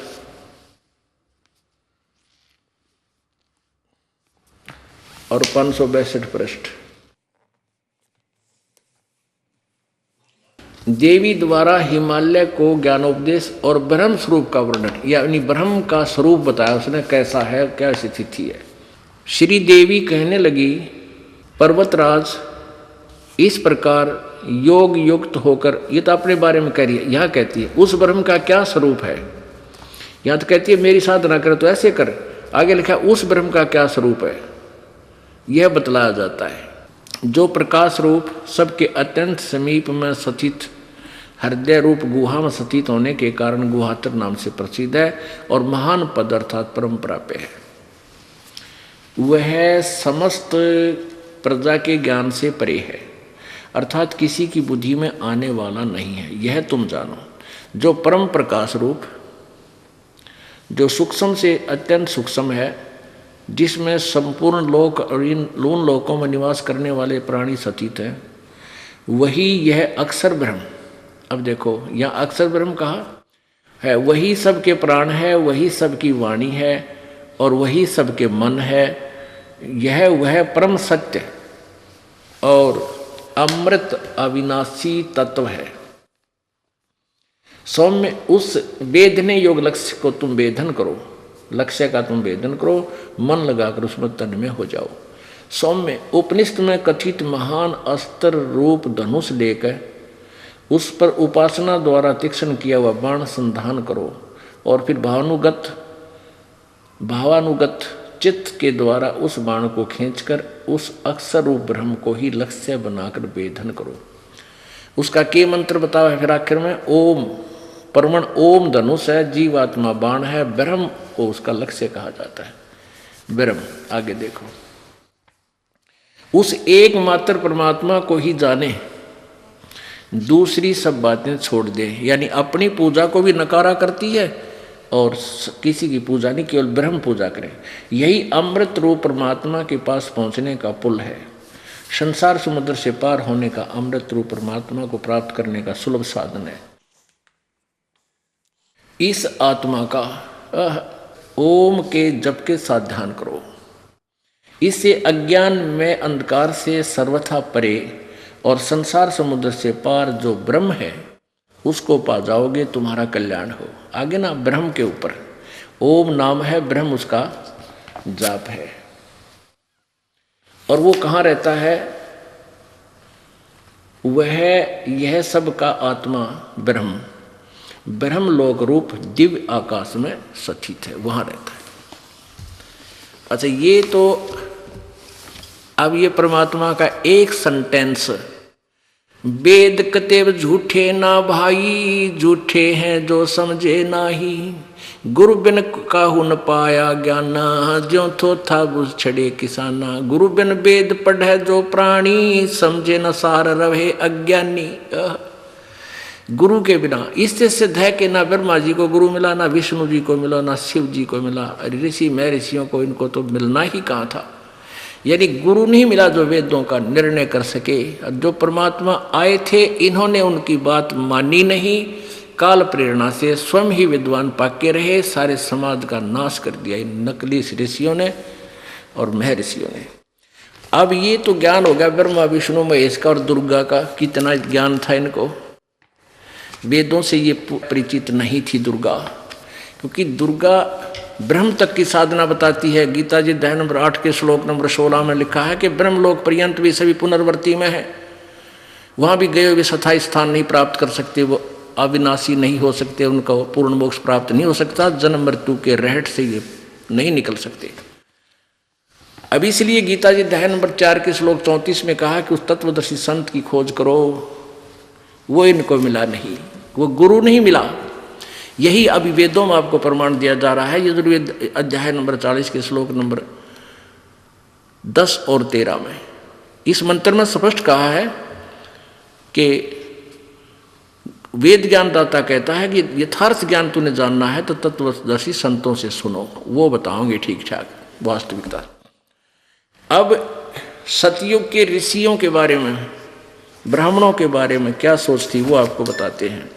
और 562 पृष्ठ। देवी द्वारा हिमालय को ज्ञानोपदेश और ब्रह्म स्वरूप का वर्णन, यानी ब्रह्म का स्वरूप बताया उसने, कैसा है, क्या स्थिति है। श्री देवी कहने लगी, पर्वतराज इस प्रकार योग युक्त होकर, ये तो अपने बारे में कह रही है, यहाँ कहती है उस ब्रह्म का क्या स्वरूप है। यहाँ तो कहती है मेरी साधना कर तो ऐसे कर, आगे लिखा उस ब्रह्म का क्या स्वरूप है यह बतलाया जाता है, जो प्रकाश रूप सबके अत्यंत समीप में स्थित हृदय रूप गुहा में स्थित होने के कारण गुहातर नाम से प्रसिद्ध है और महान पद अर्थात परम प्राप्य है। वह समस्त प्रजा के ज्ञान से परे है, अर्थात किसी की बुद्धि में आने वाला नहीं है, यह तुम जानो। जो परम प्रकाश रूप, जो सूक्ष्म से अत्यंत सूक्ष्म है, जिसमें संपूर्ण लोक और इन लून लोकों में निवास करने वाले प्राणी स्थित हैं, वही यह अक्षर ब्रह्म। अब देखो यहाँ अक्षर ब्रह्म कहा है, वही सबके प्राण है, वही सबकी वाणी है और वही सबके मन है, यह वह परम सत्य और अमृत अविनाशी तत्व है। सौम्य उस वेदने योग लक्ष्य को तुम वेदन करो, लक्ष्य का तुम वेदन करो, मन लगाकर उसमें तन्मय हो जाओ। सौम्य उपनिषद में कथित महान अस्त्र रूप धनुष लेकर उस पर उपासना द्वारा तीक्ष्ण किया हुआ बाण संधान करो और फिर भावानुगत चित्त के द्वारा उस बाण को खींचकर उस अक्षर रूप ब्रह्म को ही लक्ष्य बनाकर वेदन करो। उसका के मंत्र बताओ है फिर आखिर में, ओम परमण ओम धनुष है, जीवात्मा बाण है, ब्रह्म को उसका लक्ष्य कहा जाता है। ब्रह्म आगे देखो, उस एकमात्र परमात्मा को ही जाने, दूसरी सब बातें छोड़ दे। यानी अपनी पूजा को भी नकारा करती है और किसी की पूजा नहीं, केवल ब्रह्म पूजा करें। यही अमृत रूप परमात्मा के पास पहुंचने का पुल है। संसार समुद्र से पार होने का अमृत रूप परमात्मा को प्राप्त करने का सुलभ साधन है। इस आत्मा का ओम के जप के साथ ध्यान करो। इससे अज्ञान में अंधकार से सर्वथा परे और संसार समुद्र से पार जो ब्रह्म है उसको पा जाओगे, तुम्हारा कल्याण हो। आगे ना ब्रह्म के ऊपर ओम नाम है, ब्रह्म उसका जाप है। और वो कहाँ रहता है? वह यह सब का आत्मा ब्रह्म ब्रह्मलोक रूप दिव्य आकाश में स्थित है, वहां रहता है। अच्छा, ये तो अब ये परमात्मा का एक सेंटेंस, वेद कतेव झूठे ना भाई, झूठे हैं जो समझे नाही, गुरु बिन काहू न पाया ज्ञाना, ज्यों थो था बुझ छड़े किसाना, गुरु बिन वेद पढ़े जो प्राणी, समझे न सार रहे अज्ञानी। गुरु के बिना, इससे सिद्ध है कि ना ब्रह्मा जी को गुरु मिला, ना विष्णु जी को मिला, ना शिव जी को मिला, ऋषि में ऋषियों को इनको तो मिलना ही कहाँ था। यानी गुरु नहीं मिला जो वेदों का निर्णय कर सके। जो परमात्मा आए थे इन्होंने उनकी बात मानी नहीं, काल प्रेरणा से स्वयं ही विद्वान पाके रहे, सारे समाज का नाश कर दिया इन नकली ऋषियों ने और महर्षियों ने। अब ये तो ज्ञान हो गया ब्रह्मा विष्णु महेश का और दुर्गा का, कितना ज्ञान था इनको। वेदों से ये परिचित नहीं थी दुर्गा, क्योंकि दुर्गा ब्रह्म तक की साधना बताती है। गीता जी अध्याय नंबर 8 के श्लोक नंबर 16 में लिखा है कि ब्रह्मलोक पर्यंत भी सभी पुनर्वर्ती में है, वहां भी गए हुए स्थायी स्थान नहीं प्राप्त कर सकते, वो अविनाशी नहीं हो सकते, उनका पूर्ण मोक्ष प्राप्त नहीं हो सकता, जन्म मृत्यु के रहट से ये नहीं निकल सकते। अब इसलिए गीता जी अध्याय नंबर 4 के श्लोक 34 में कहा कि उस तत्वदर्शी संत की खोज करो, वो इनको मिला नहीं, वो गुरु नहीं मिला। यही अभी वेदों में आपको प्रमाण दिया जा रहा है। यजुर्वेद अध्याय नंबर 40 के श्लोक नंबर 10 और 13 में इस मंत्र में स्पष्ट कहा है कि वेद ज्ञानदाता कहता है कि यथार्थ ज्ञान तूने जानना है तो तत्वदर्शी संतों से सुनो, वो बताओगे ठीक ठाक वास्तविकता। अब सतयुग के ऋषियों के बारे में, ब्राह्मणों के बारे में क्या सोच थी वो आपको बताते हैं।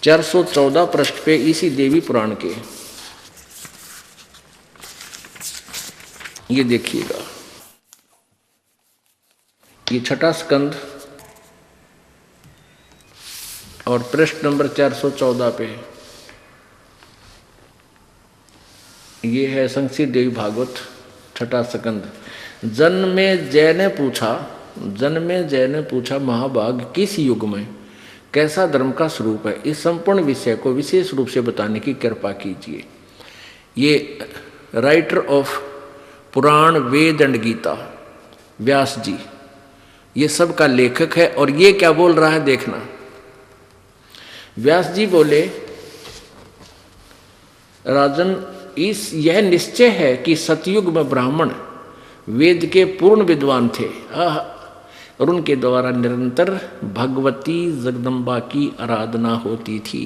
414 पृष्ठ पे इसी देवी पुराण के ये देखिएगा, ये छठा स्कंद और पृष्ठ नंबर 414 पे ये है संक्षिप्त देवी भागवत छठा स्कंद। जन्मे जय ने पूछा महाभाग किस युग में कैसा धर्म का स्वरूप है, इस संपूर्ण विषय को विशेष रूप से बताने की कृपा कीजिए। ये writer of Purana Veda and Gita Vyas ji, ये सब का लेखक है। और ये क्या बोल रहा है देखना। व्यास जी बोले, राजन यह निश्चय है कि सतयुग में ब्राह्मण वेद के पूर्ण विद्वान थे और उनके द्वारा निरंतर भगवती जगदम्बा की आराधना होती थी।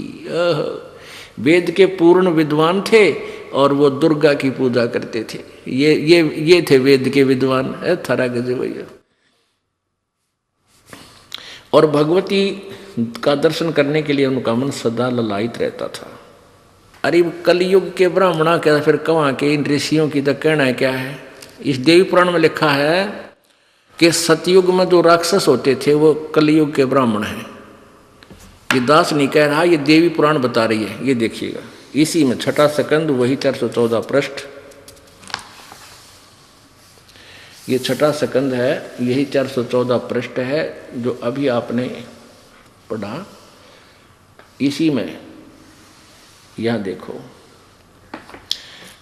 वेद के पूर्ण विद्वान थे और वो दुर्गा की पूजा करते थे। ये थे वेद के विद्वान, थरा गजे भैया। और भगवती का दर्शन करने के लिए उनका मन सदा ललायित रहता था। अरे कलयुग के ब्राह्मणा क्या फिर कहाँ के इन ऋषियों की तो कहना है क्या है। इस देवी पुराण में लिखा है कि सतयुग में जो राक्षस होते थे वो कलयुग के ब्राह्मण हैं। ये दास नहीं कह रहा, ये देवी पुराण बता रही है। ये देखिएगा, इसी में छठा स्कंद, वही 414 पृष्ठ, ये छठा स्कंद है, यही 414 पृष्ठ है जो अभी आपने पढ़ा। इसी में यह देखो,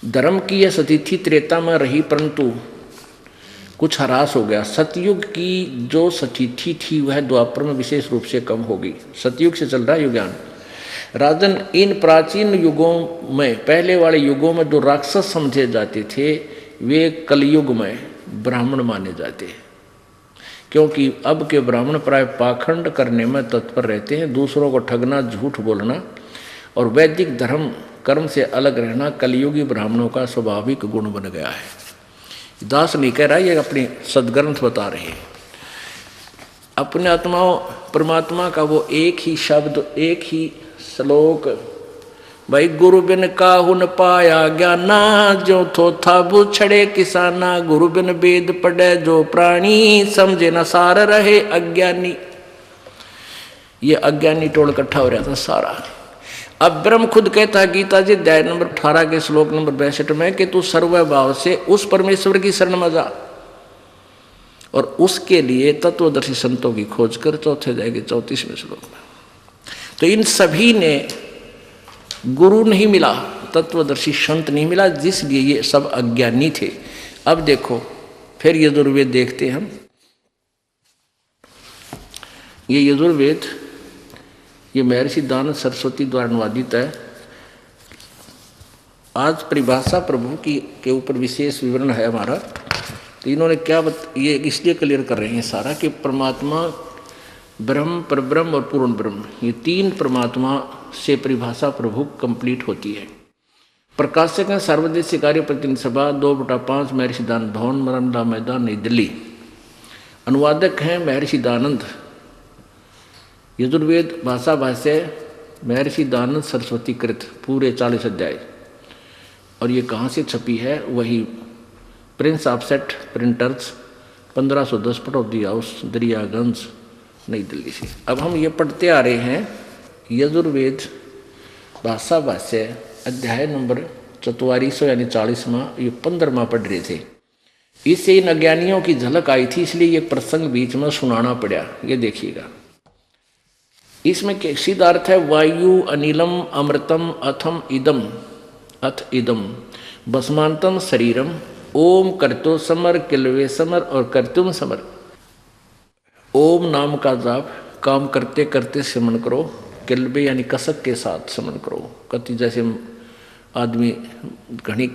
धर्म की यह सतिथि त्रेता में रही परंतु कुछ ह्रास हो गया। सतयुग की जो सतिथि थी वह द्वापर में विशेष रूप से कम हो गई। सतयुग से चल रहा है युगान। राजन, इन प्राचीन युगों में, पहले वाले युगों में जो राक्षस समझे जाते थे वे कलयुग में ब्राह्मण माने जाते हैं, क्योंकि अब के ब्राह्मण प्राय पाखंड करने में तत्पर रहते हैं। दूसरों को ठगना, झूठ बोलना और वैदिक धर्म कर्म से अलग रहना कलयुगी ब्राह्मणों का स्वाभाविक गुण बन गया है। दास नहीं कह रहा, ये अपनी सदग्रंथ बता रहे हैं। अपने आत्माओं परमात्मा का वो एक ही शब्द, एक ही श्लोक, भाई गुरु बिन काहू न पाया ज्ञाना, जो थोथा बुछड़े किसाना, गुरु बिन वेद पढ़े जो प्राणी, समझे न सार रहे अज्ञानी। ये अज्ञानी टोल इकट्ठा हो रहा था सारा। अब ब्रह्म खुद कहता है गीता जी अध्याय नंबर 18 के श्लोक नंबर 62 में कि तू सर्वभाव से उस परमेश्वर की शरण में जा, और उसके लिए तत्वदर्शी संतों की खोज कर। चौथे अध्याय के 34वें श्लोक में तो इन सभी ने गुरु नहीं मिला, तत्वदर्शी संत नहीं मिला, जिसलिए ये सब अज्ञानी थे। अब देखो फिर यजुर्वेद देखते हैं हम। ये यजुर्वेद, ये महर्षि दानव सरस्वती द्वारा अनुवादित है। आज परिभाषा प्रभु की के ऊपर विशेष विवरण है हमारा। तो इन्होंने क्या ये इसलिए क्लियर कर रहे हैं सारा कि परमात्मा ब्रह्म, परब्रह्म और पूर्ण ब्रह्म, ये तीन परमात्मा से परिभाषा प्रभु कंप्लीट होती है। प्रकाशक हैं सार्वदेशिक कार्य प्रतिनिधि सभा 2/5 महर्षि दानंद भवन, मरमला मैदान, नई दिल्ली। अनुवादक हैं महर्षि दानंद। यजुर्वेद भाषा भाष्य महर्षि दानंद सरस्वती कृत, पूरे 40 अध्याय। और ये कहाँ से छपी है? वही Prince offset printers, 1510 Pataudi house, Daryaganj, नई दिल्ली से। अब हम ये पढ़ते आ रहे हैं यजुर्वेद भाषा भाष्य अध्याय नंबर 4400 यानी 40वां, ये 15वां पढ़ रहे थे। इससे इन अज्ञानियों की झलक आई थी, इसलिए ये प्रसंग बीच में सुनाना पड़ा। ये देखिएगा, इसमें सीधा अर्थ है वायु अनिलम अमृतम अथम इदम, अथ इदम भस्मांतम शरीरम, ओम कर्तो समर किलवे समर और कर्तुम समर। ओम नाम का जाप काम करते करते सिमरन करो, किलबे यानी कसक के साथ सिमरन करो। कति जैसे आदमी घनी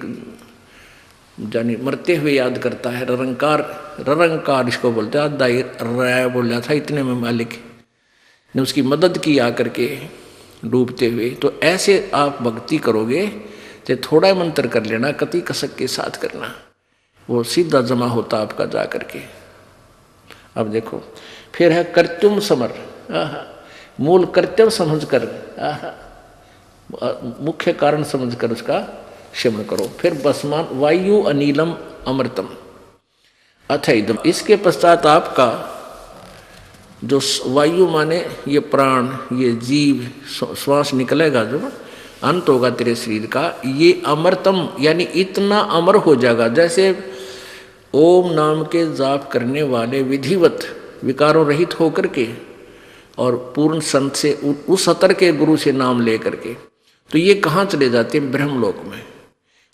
जानी मरते हुए याद करता है, ररंकार, ररंकार इसको बोलते हैं। आधा राय बोल रहा था, इतने में मालिक ने उसकी मदद की आकर के डूबते हुए। तो ऐसे आप भक्ति करोगे तो थोड़ा मंत्र कर लेना, कति कसक के साथ करना, वो सीधा जमा होता आपका जा करके। अब देखो फिर है कर्तुम समर, मूल कर्तव्य समझकर, मुख्य कारण समझकर उसका सिमरन करो। फिर बसमान वायु अनिलम अमृतम अथ इदम, इसके पश्चात आपका जो वायु माने ये प्राण, ये जीव, श्वास निकलेगा, जो अंत होगा तेरे शरीर का, ये अमृतम यानी इतना अमर हो जाएगा जैसे ओम नाम के जाप करने वाले विधिवत विकारों रहित होकर के और पूर्ण संत से उस स्तर के गुरु से नाम ले करके, तो ये कहाँ चले जाते हैं? ब्रह्मलोक में।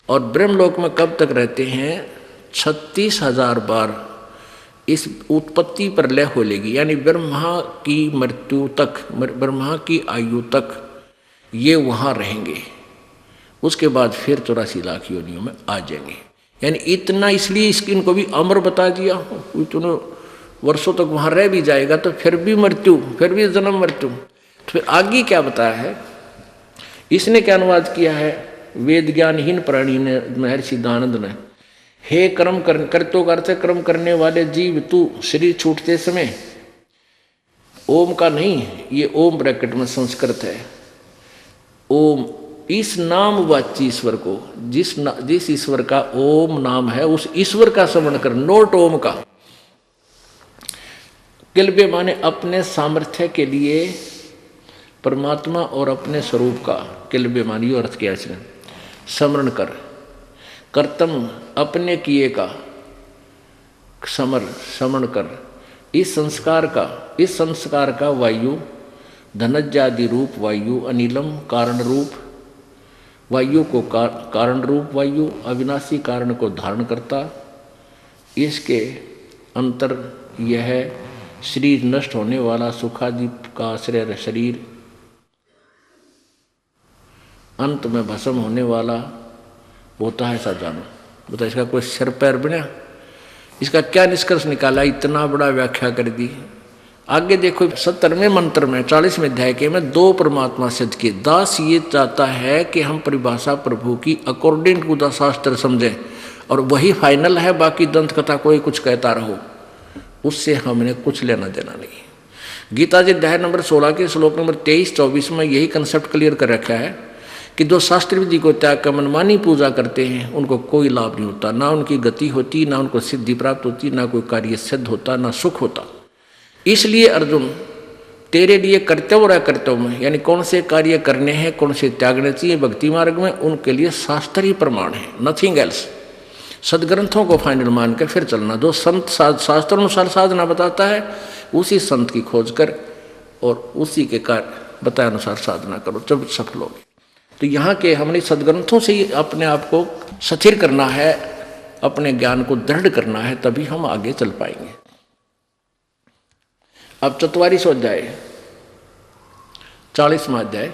और ब्रह्मलोक में कब तक रहते हैं? 36,000 बार इस उत्पत्ति पर लय हो लेगी, यानी ब्रह्मा की मृत्यु तक, ब्रह्मा की आयु तक ये वहाँ रहेंगे। उसके बाद फिर 84 लाख योनियों में आ जाएंगे। यानी इतना, इसलिए इनको भी अमर बता दिया। इतने वर्षों तक वहाँ रह भी जाएगा तो फिर भी मृत्यु, फिर भी जन्म मृत्यु। तो फिर आगे क्या बताया है? इसने क्या अनुवाद किया है? वेद ज्ञानहीन प्राणी ने, महर्षि दानंद ने, हे कर्म करतो करते कर्म करने वाले जीव, तू शरीर छूटते समय ओम का नहीं, ये ओम ब्रैकेट में संस्कृत है, ओम इस नामवाची ईश्वर को, जिस ईश्वर का ओम नाम है, उस ईश्वर का स्मरण कर, नोट ओम का। किल्बे माने अपने सामर्थ्य के लिए परमात्मा और अपने स्वरूप का, किल्बे मानी अर्थ किया इसने, स्मरण कर। कर्तम अपने किए का स्मरण कर। इस संस्कार का वायु, धनज्जादि रूप वायु, अनिलम कारण रूप वायु को कारण रूप वायु, अविनाशी कारण को धारण करता। इसके अंतर यह शरीर नष्ट होने वाला, सुखादि का आश्रय शरीर अंत में भस्म होने वाला होता है, ऐसा जानो। बता इसका कोई सिर पैर बना? इसका क्या निष्कर्ष निकाला? इतना बड़ा व्याख्या कर दी। आगे देखो 70वें मंत्र में 40वें अध्याय के में 2 परमात्मा सिद्ध किए। दास ये चाहता है कि हम परिभाषा प्रभु की अकॉर्डिंग टू द शास्त्र समझें और वही फाइनल है, बाकी दंत कथा कोई कुछ कहता रहो, उससे हमने कुछ लेना देना नहीं। गीता जी अध्याय नंबर 16 के श्लोक नंबर 23-24 में यही कंसेप्ट क्लियर कर रखा है कि जो शास्त्र विधि को त्याग कर मनमानी पूजा करते हैं उनको कोई लाभ नहीं होता, ना उनकी गति होती, ना उनको सिद्धि प्राप्त होती, ना कोई कार्य सिद्ध होता, ना सुख होता। इसलिए अर्जुन तेरे लिए कर्तव्य और अकर्तव्य में, यानी कौन से कार्य करने हैं, कौन से त्यागने चाहिए भक्ति मार्ग में, उनके लिए शास्त्र ही प्रमाण है, नथिंग एल्स। सदग्रंथों को फाइनल मान के फिर चलना। जो संत शास्त्र अनुसार साधना बताता है उसी संत की खोज कर और उसी के कार्य बताए अनुसार साधना करो, जब सफल होगे। तो यहाँ के हमने सदग्रंथों से ही अपने आप को स्थिर करना है, अपने ज्ञान को दृढ़ करना है, तभी हम आगे चल पाएंगे। अब 44वां अध्याय 40वां अध्याय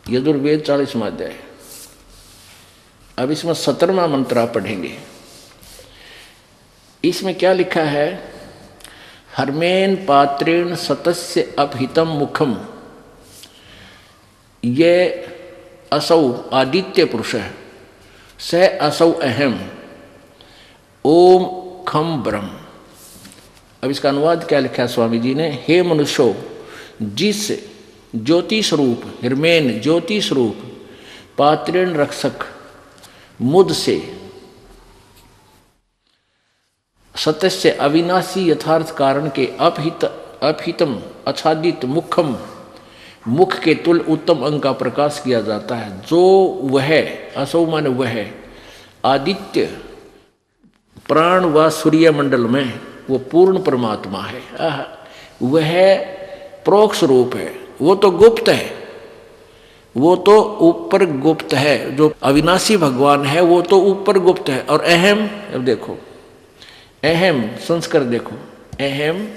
यजुर्वेद 40वां अध्याय। अब इसमें 17वां मंत्र आप पढ़ेंगे। इसमें क्या लिखा है? हर्मेन पात्रेण सतस्य अपहितम मुखम, ये असौ आदित्य पुरुष है, स असौ अहम ओम खम ब्रह्म। अब इसका अनुवाद क्या लिखा है स्वामी जी ने? हे मनुष्यो, जिस ज्योति स्वरूप, हिरमेन ज्योति स्वरूप, पात्रेण रक्षक मुद से, सतस्य अविनाशी यथार्थ कारण के, अपहितम आच्छादित मुखम, मुख के तुल उत्तम अंग का प्रकाश किया जाता है, जो वह असौ मान वह आदित्य प्राण व सूर्य मंडल में वो पूर्ण परमात्मा है। वह प्रोक्ष रूप है, वो तो गुप्त है, वो तो ऊपर गुप्त है। जो अविनाशी भगवान है वो तो ऊपर गुप्त है। और अहम, अब देखो अहम संस्कार देखो, अहम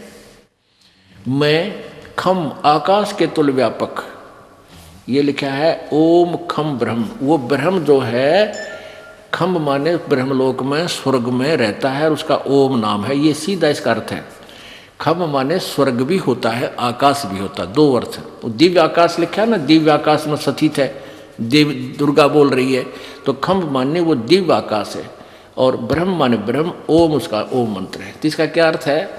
मैं खम आकाश के तुल व्यापक, ये लिखा है ओम खम ब्रह्म। वो ब्रह्म जो है, खम माने ब्रह्मलोक में स्वर्ग में रहता है, उसका ओम नाम है, ये सीधा इसका अर्थ है। खम माने स्वर्ग भी होता है, आकाश भी होता है, 2 अर्थ। दिव्य आकाश लिखा है ना, दिव्य आकाश में स्थित है, देव दुर्गा बोल रही है, तो खम माने वो दिव्य आकाश है, और ब्रह्म माने ब्रह्म, ओम उसका ओम मंत्र है। तो इसका क्या अर्थ है?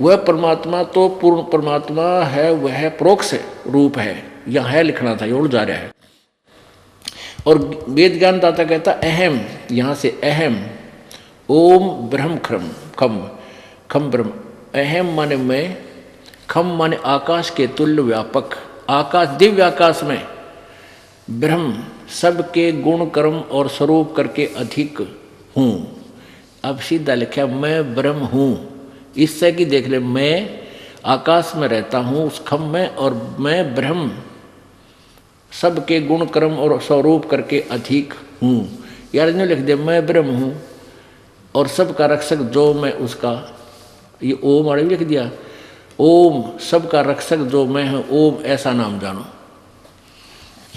वह परमात्मा तो पूर्ण परमात्मा है, वह प्रोक्ष रूप है, यहाँ है लिखना था, ये उड़ जा रहा है। और वेद ज्ञान दाता कहता अहम, यहाँ से अहम, ओम ब्रह्म खम ब्रह्म, अहम माने मैं, खम माने आकाश के तुल्य व्यापक, आकाश दिव्य आकाश में ब्रह्म सबके गुण कर्म और स्वरूप करके अधिक हूँ। अब सीधा लिखा मैं ब्रह्म हूँ, इससे कि देख ले, मैं आकाश में रहता हूँ उस खम में, और मैं ब्रह्म सबके गुण कर्म और स्वरूप करके अधिक हूँ। यार नहीं लिख दे मैं ब्रह्म हूँ और सबका रक्षक जो मैं उसका, ये ओम और लिख दिया, ओम सबका रक्षक जो मैं हूँ, ओम ऐसा नाम जानो।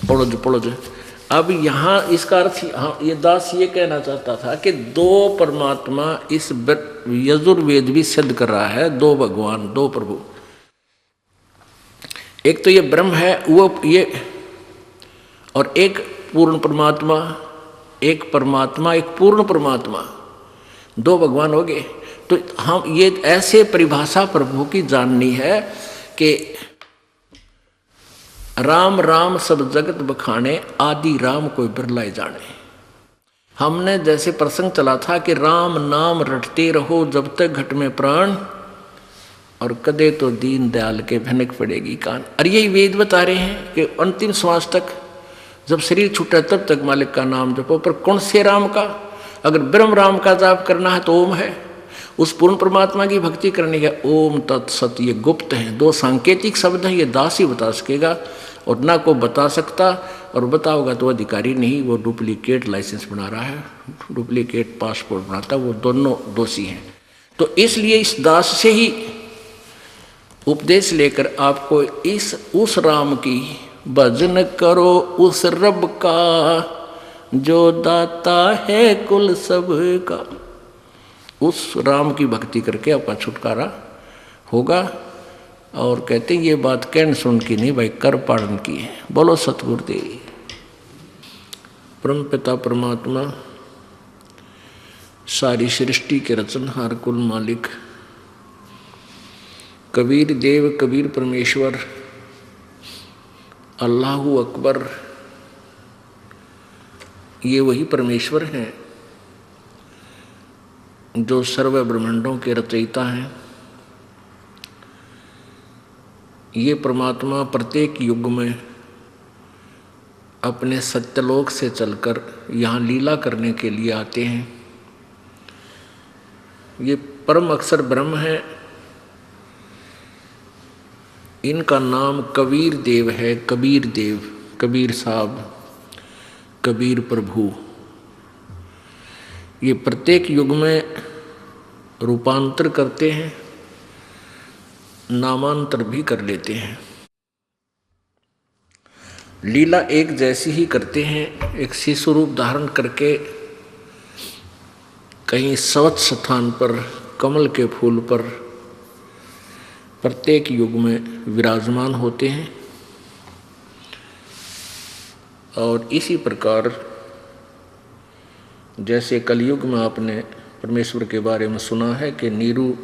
पढ़ो जो। अब यहाँ इसका अर्थ, हाँ, ये दास ये कहना चाहता था कि 2 परमात्मा इस यजुर्वेद भी सिद्ध कर रहा है, 2 भगवान, 2 प्रभु। एक तो ये ब्रह्म है वो ये, और एक पूर्ण परमात्मा, एक परमात्मा एक पूर्ण परमात्मा, 2 भगवान हो गए। तो हम ये ऐसे परिभाषा प्रभु की जाननी है कि राम राम सब जगत बखाने, आदि राम कोई बिरलाए जाने। हमने जैसे प्रसंग चला था कि राम नाम रटते रहो जब तक घट में प्राण, और कदे तो दीन दयाल के भनक पड़ेगी कान। और यही वेद बता रहे हैं कि अंतिम श्वास तक, जब शरीर छूटा तब तक मालिक का नाम जपो। पर कौन से राम का? अगर ब्रह्म राम का जाप करना है तो ओम है, उस पूर्ण परमात्मा की भक्ति करने का ओम तत्सत, ये गुप्त है, दो सांकेतिक शब्द हैं, ये दास ही बता सकेगा और ना को बता सकता, और बताओगा तो अधिकारी नहीं, वो डुप्लीकेट लाइसेंस बना रहा है, डुप्लीकेट पासपोर्ट बनाता, वो दोनों दोषी हैं। तो इसलिए इस दास से ही उपदेश लेकर आपको उस राम की भजन करो, उस रब का जो दाता है कुल सब का। उस राम की भक्ति करके आपका छुटकारा होगा। और कहते ये बात कहन सुन की नहीं भाई, कर पालन की है। बोलो सतगुरुदेव। परम पिता परमात्मा, सारी सृष्टि के रचनहार, कुल मालिक, कबीर देव, कबीर परमेश्वर, अल्लाहु अकबर, ये वही परमेश्वर हैं जो सर्व ब्रह्मांडों के रचयिता हैं। ये परमात्मा प्रत्येक युग में अपने सत्यलोक से चलकर यहाँ लीला करने के लिए आते हैं। ये परम अक्षर ब्रह्म है। इनका नाम कबीर देव है। कबीर देव, कबीर साहब, कबीर प्रभु। ये प्रत्येक युग में रूपांतर करते हैं, नामांतर भी कर लेते हैं। लीला एक जैसी ही करते हैं। एक शिशु रूप धारण करके कहीं स्वच्छ स्थान पर, कमल के फूल पर प्रत्येक युग में विराजमान होते हैं। और इसी प्रकार जैसे कलयुग में आपने परमेश्वर के बारे में सुना है कि नीरू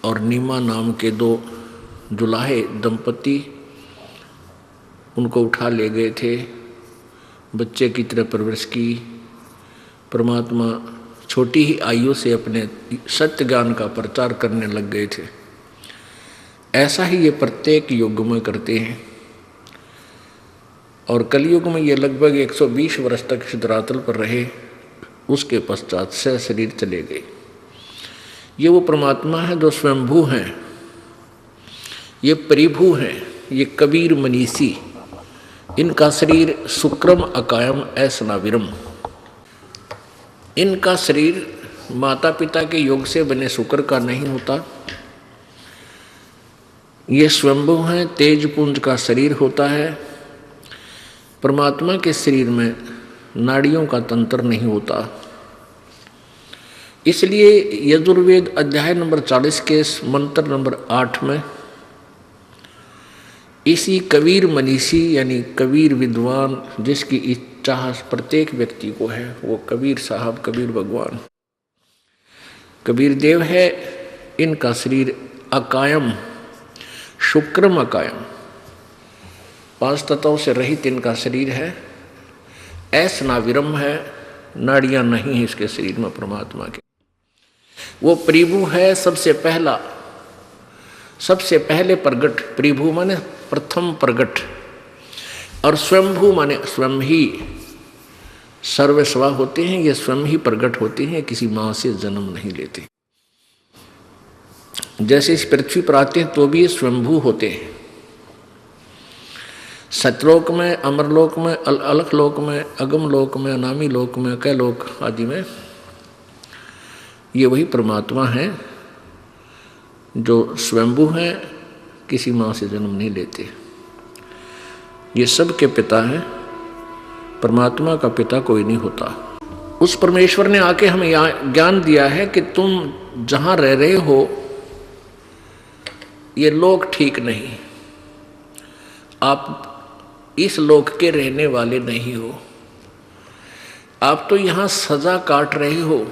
और नीमा नाम के दो जुलाहे दंपति उनको उठा ले गए थे, बच्चे की तरह परवरिश की। परमात्मा छोटी ही आयु से अपने सत्य ज्ञान का प्रचार करने लग गए थे। ऐसा ही ये प्रत्येक युग में करते हैं। और कलयुग में ये लगभग 120 वर्ष तक इस धरातल पर रहे, उसके पश्चात से शरीर चले गए। ये वो परमात्मा है जो स्वयंभू हैं, ये परिभू हैं, ये कबीर मनीषी। इनका शरीर शुक्रम अकायम ऐसनाविरम। इनका शरीर माता पिता के योग से बने शुक्र का नहीं होता। ये स्वयंभू हैं, तेजपुंज का शरीर होता है। परमात्मा के शरीर में नाड़ियों का तंत्र नहीं होता। इसलिए यजुर्वेद अध्याय नंबर 40 के मंत्र नंबर 8 में इसी कबीर मनीषी यानी कबीर विद्वान, जिसकी इच्छा प्रत्येक व्यक्ति को है, वो कबीर साहब, कबीर भगवान, कबीर देव है। इनका शरीर अकायम, शुक्रम अकायम, 5 तत्वों से रहित इनका शरीर है। ऐसनाविरम है, नाड़ियां नहीं है इसके शरीर में परमात्मा के। वो परिभू है, सबसे पहला, सबसे पहले प्रगट। परिभू माने प्रथम प्रगट, और स्वयंभू माने स्वयं ही सर्वस्वा होते हैं। ये स्वयं ही प्रगट होते हैं, किसी माँ से जन्म नहीं लेते। जैसे इस पृथ्वी पर आते हैं तो भी ये स्वयंभू होते हैं। सतलोक में, अमरलोक में, अलख लोक में, अगम लोक में, अनामी लोक में, कई लोक आदि में ये वही परमात्मा हैं जो स्वयंभू हैं, किसी माँ से जन्म नहीं लेते। ये सब के पिता हैं। परमात्मा का पिता कोई नहीं होता। उस परमेश्वर ने आके हमें ज्ञान दिया है कि तुम जहाँ रह रहे हो ये लोक ठीक नहीं, आप इस लोक के रहने वाले नहीं हो। आप तो यहाँ सजा काट रहे हो,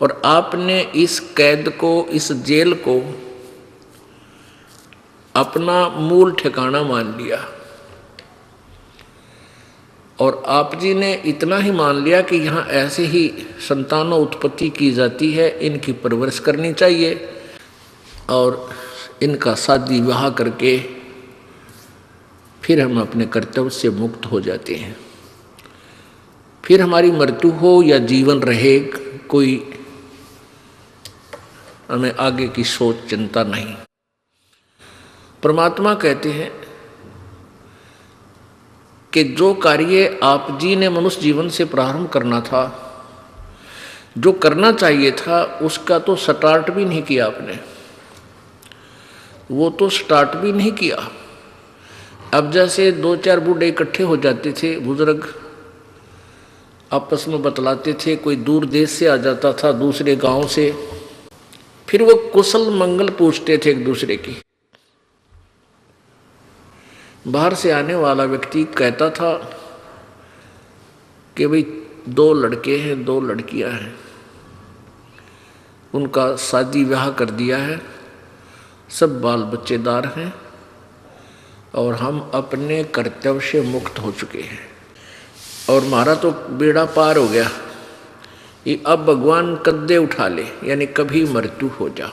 और आपने इस कैद को, इस जेल को अपना मूल ठिकाना मान लिया। और आप जी ने इतना ही मान लिया कि यहाँ ऐसे ही संतानों उत्पत्ति की जाती है, इनकी परवरिश करनी चाहिए और इनका शादी विवाह करके फिर हम अपने कर्तव्य से मुक्त हो जाते हैं। फिर हमारी मृत्यु हो या जीवन रहे, कोई हमें आगे की सोच चिंता नहीं। परमात्मा कहते हैं कि जो कार्य आप जी ने मनुष्य जीवन से प्रारंभ करना था, जो करना चाहिए था, उसका तो स्टार्ट भी नहीं किया आपने। वो तो स्टार्ट भी नहीं किया। अब जैसे 2-4 बूढ़े इकट्ठे हो जाते थे, बुजुर्ग आपस में बतलाते थे, कोई दूर देश से आ जाता था, दूसरे गांव से, फिर वो कुशल मंगल पूछते थे एक दूसरे की। बाहर से आने वाला व्यक्ति कहता था कि भाई 2 लड़के हैं, 2 लड़कियां हैं, उनका शादी ब्याह कर दिया है, सब बाल बच्चेदार हैं और हम अपने कर्तव्य से मुक्त हो चुके हैं और हमारा तो बेड़ा पार हो गया। ये अब भगवान कद्दे उठा ले, यानी कभी मृत्यु हो जा,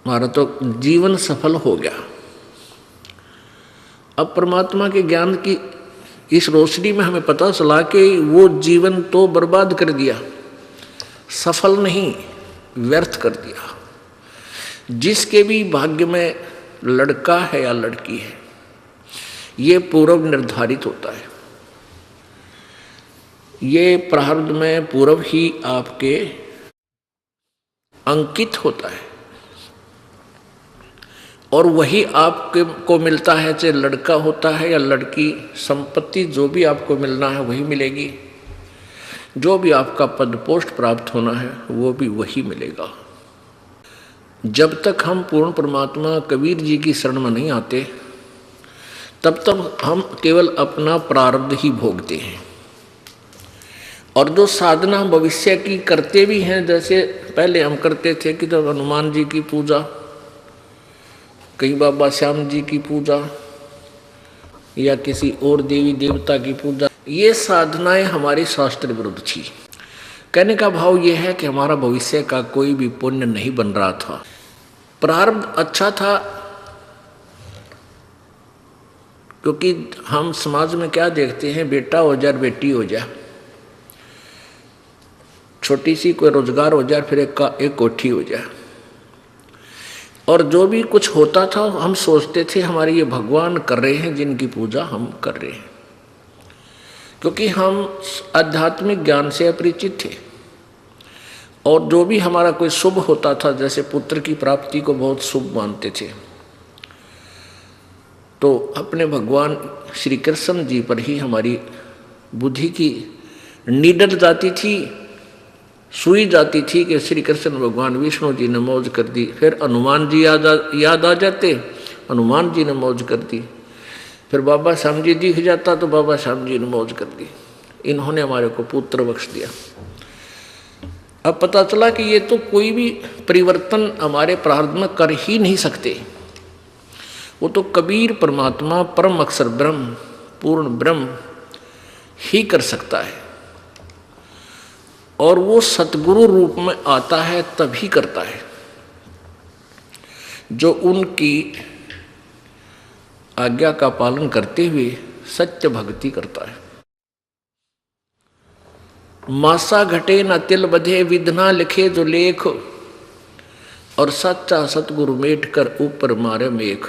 हमारा तो जीवन सफल हो गया। अब परमात्मा के ज्ञान की इस रोशनी में हमें पता चला कि वो जीवन तो बर्बाद कर दिया, सफल नहीं, व्यर्थ कर दिया। जिसके भी भाग्य में लड़का है या लड़की है, ये पूर्व निर्धारित होता है। ये प्रारब्ध में पूर्व ही आपके अंकित होता है और वही आपके को मिलता है, चाहे लड़का होता है या लड़की। संपत्ति जो भी आपको मिलना है वही मिलेगी, जो भी आपका पद पोस्ट प्राप्त होना है वो भी वही मिलेगा। जब तक हम पूर्ण परमात्मा कबीर जी की शरण में नहीं आते, तब तक हम केवल अपना प्रारब्ध ही भोगते हैं। और जो साधना भविष्य की करते भी हैं, जैसे पहले हम करते थे कि जब हनुमान जी की पूजा, कहीं बाबा श्याम जी की पूजा या किसी और देवी देवता की पूजा, ये साधनाएं हमारी शास्त्र विरुद्ध थी। कहने का भाव ये है कि हमारा भविष्य का कोई भी पुण्य नहीं बन रहा था। प्रारब्ध अच्छा था, क्योंकि हम समाज में क्या देखते हैं, बेटा हो जाए बेटी हो जाए, छोटी सी कोई रोजगार हो जाए, फिर एक कोठी हो जाए, और जो भी कुछ होता था हम सोचते थे हमारे ये भगवान कर रहे हैं जिनकी पूजा हम कर रहे हैं, क्योंकि हम आध्यात्मिक ज्ञान से अपरिचित थे। और जो भी हमारा कोई शुभ होता था, जैसे पुत्र की प्राप्ति को बहुत शुभ मानते थे, तो अपने भगवान श्री कृष्ण जी पर ही हमारी बुद्धि की नीडर जाती थी, सुई जाती थी कि श्री कृष्ण भगवान विष्णु जी ने मौज कर दी। फिर हनुमान जी याद आ जाते, हनुमान जी ने मौज कर दी। फिर बाबा श्याम जी दिख जाता तो बाबा श्याम जी ने मौज कर दी। इन्होंने हमारे को पुत्र बख्श दिया। अब पता चला कि ये तो कोई भी परिवर्तन हमारे प्रारब्ध में कर ही नहीं सकते। वो तो कबीर परमात्मा परम अक्षर ब्रह्म, पूर्ण ब्रह्म ही कर सकता है, और वो सतगुरु रूप में आता है तभी करता है, जो उनकी आज्ञा का पालन करते हुए सत्य भक्ति करता है। मासा घटे न तिल बधे, विधना लिखे जो लेख, और सच्चा सतगुरु मेट कर ऊपर मारे मेघ।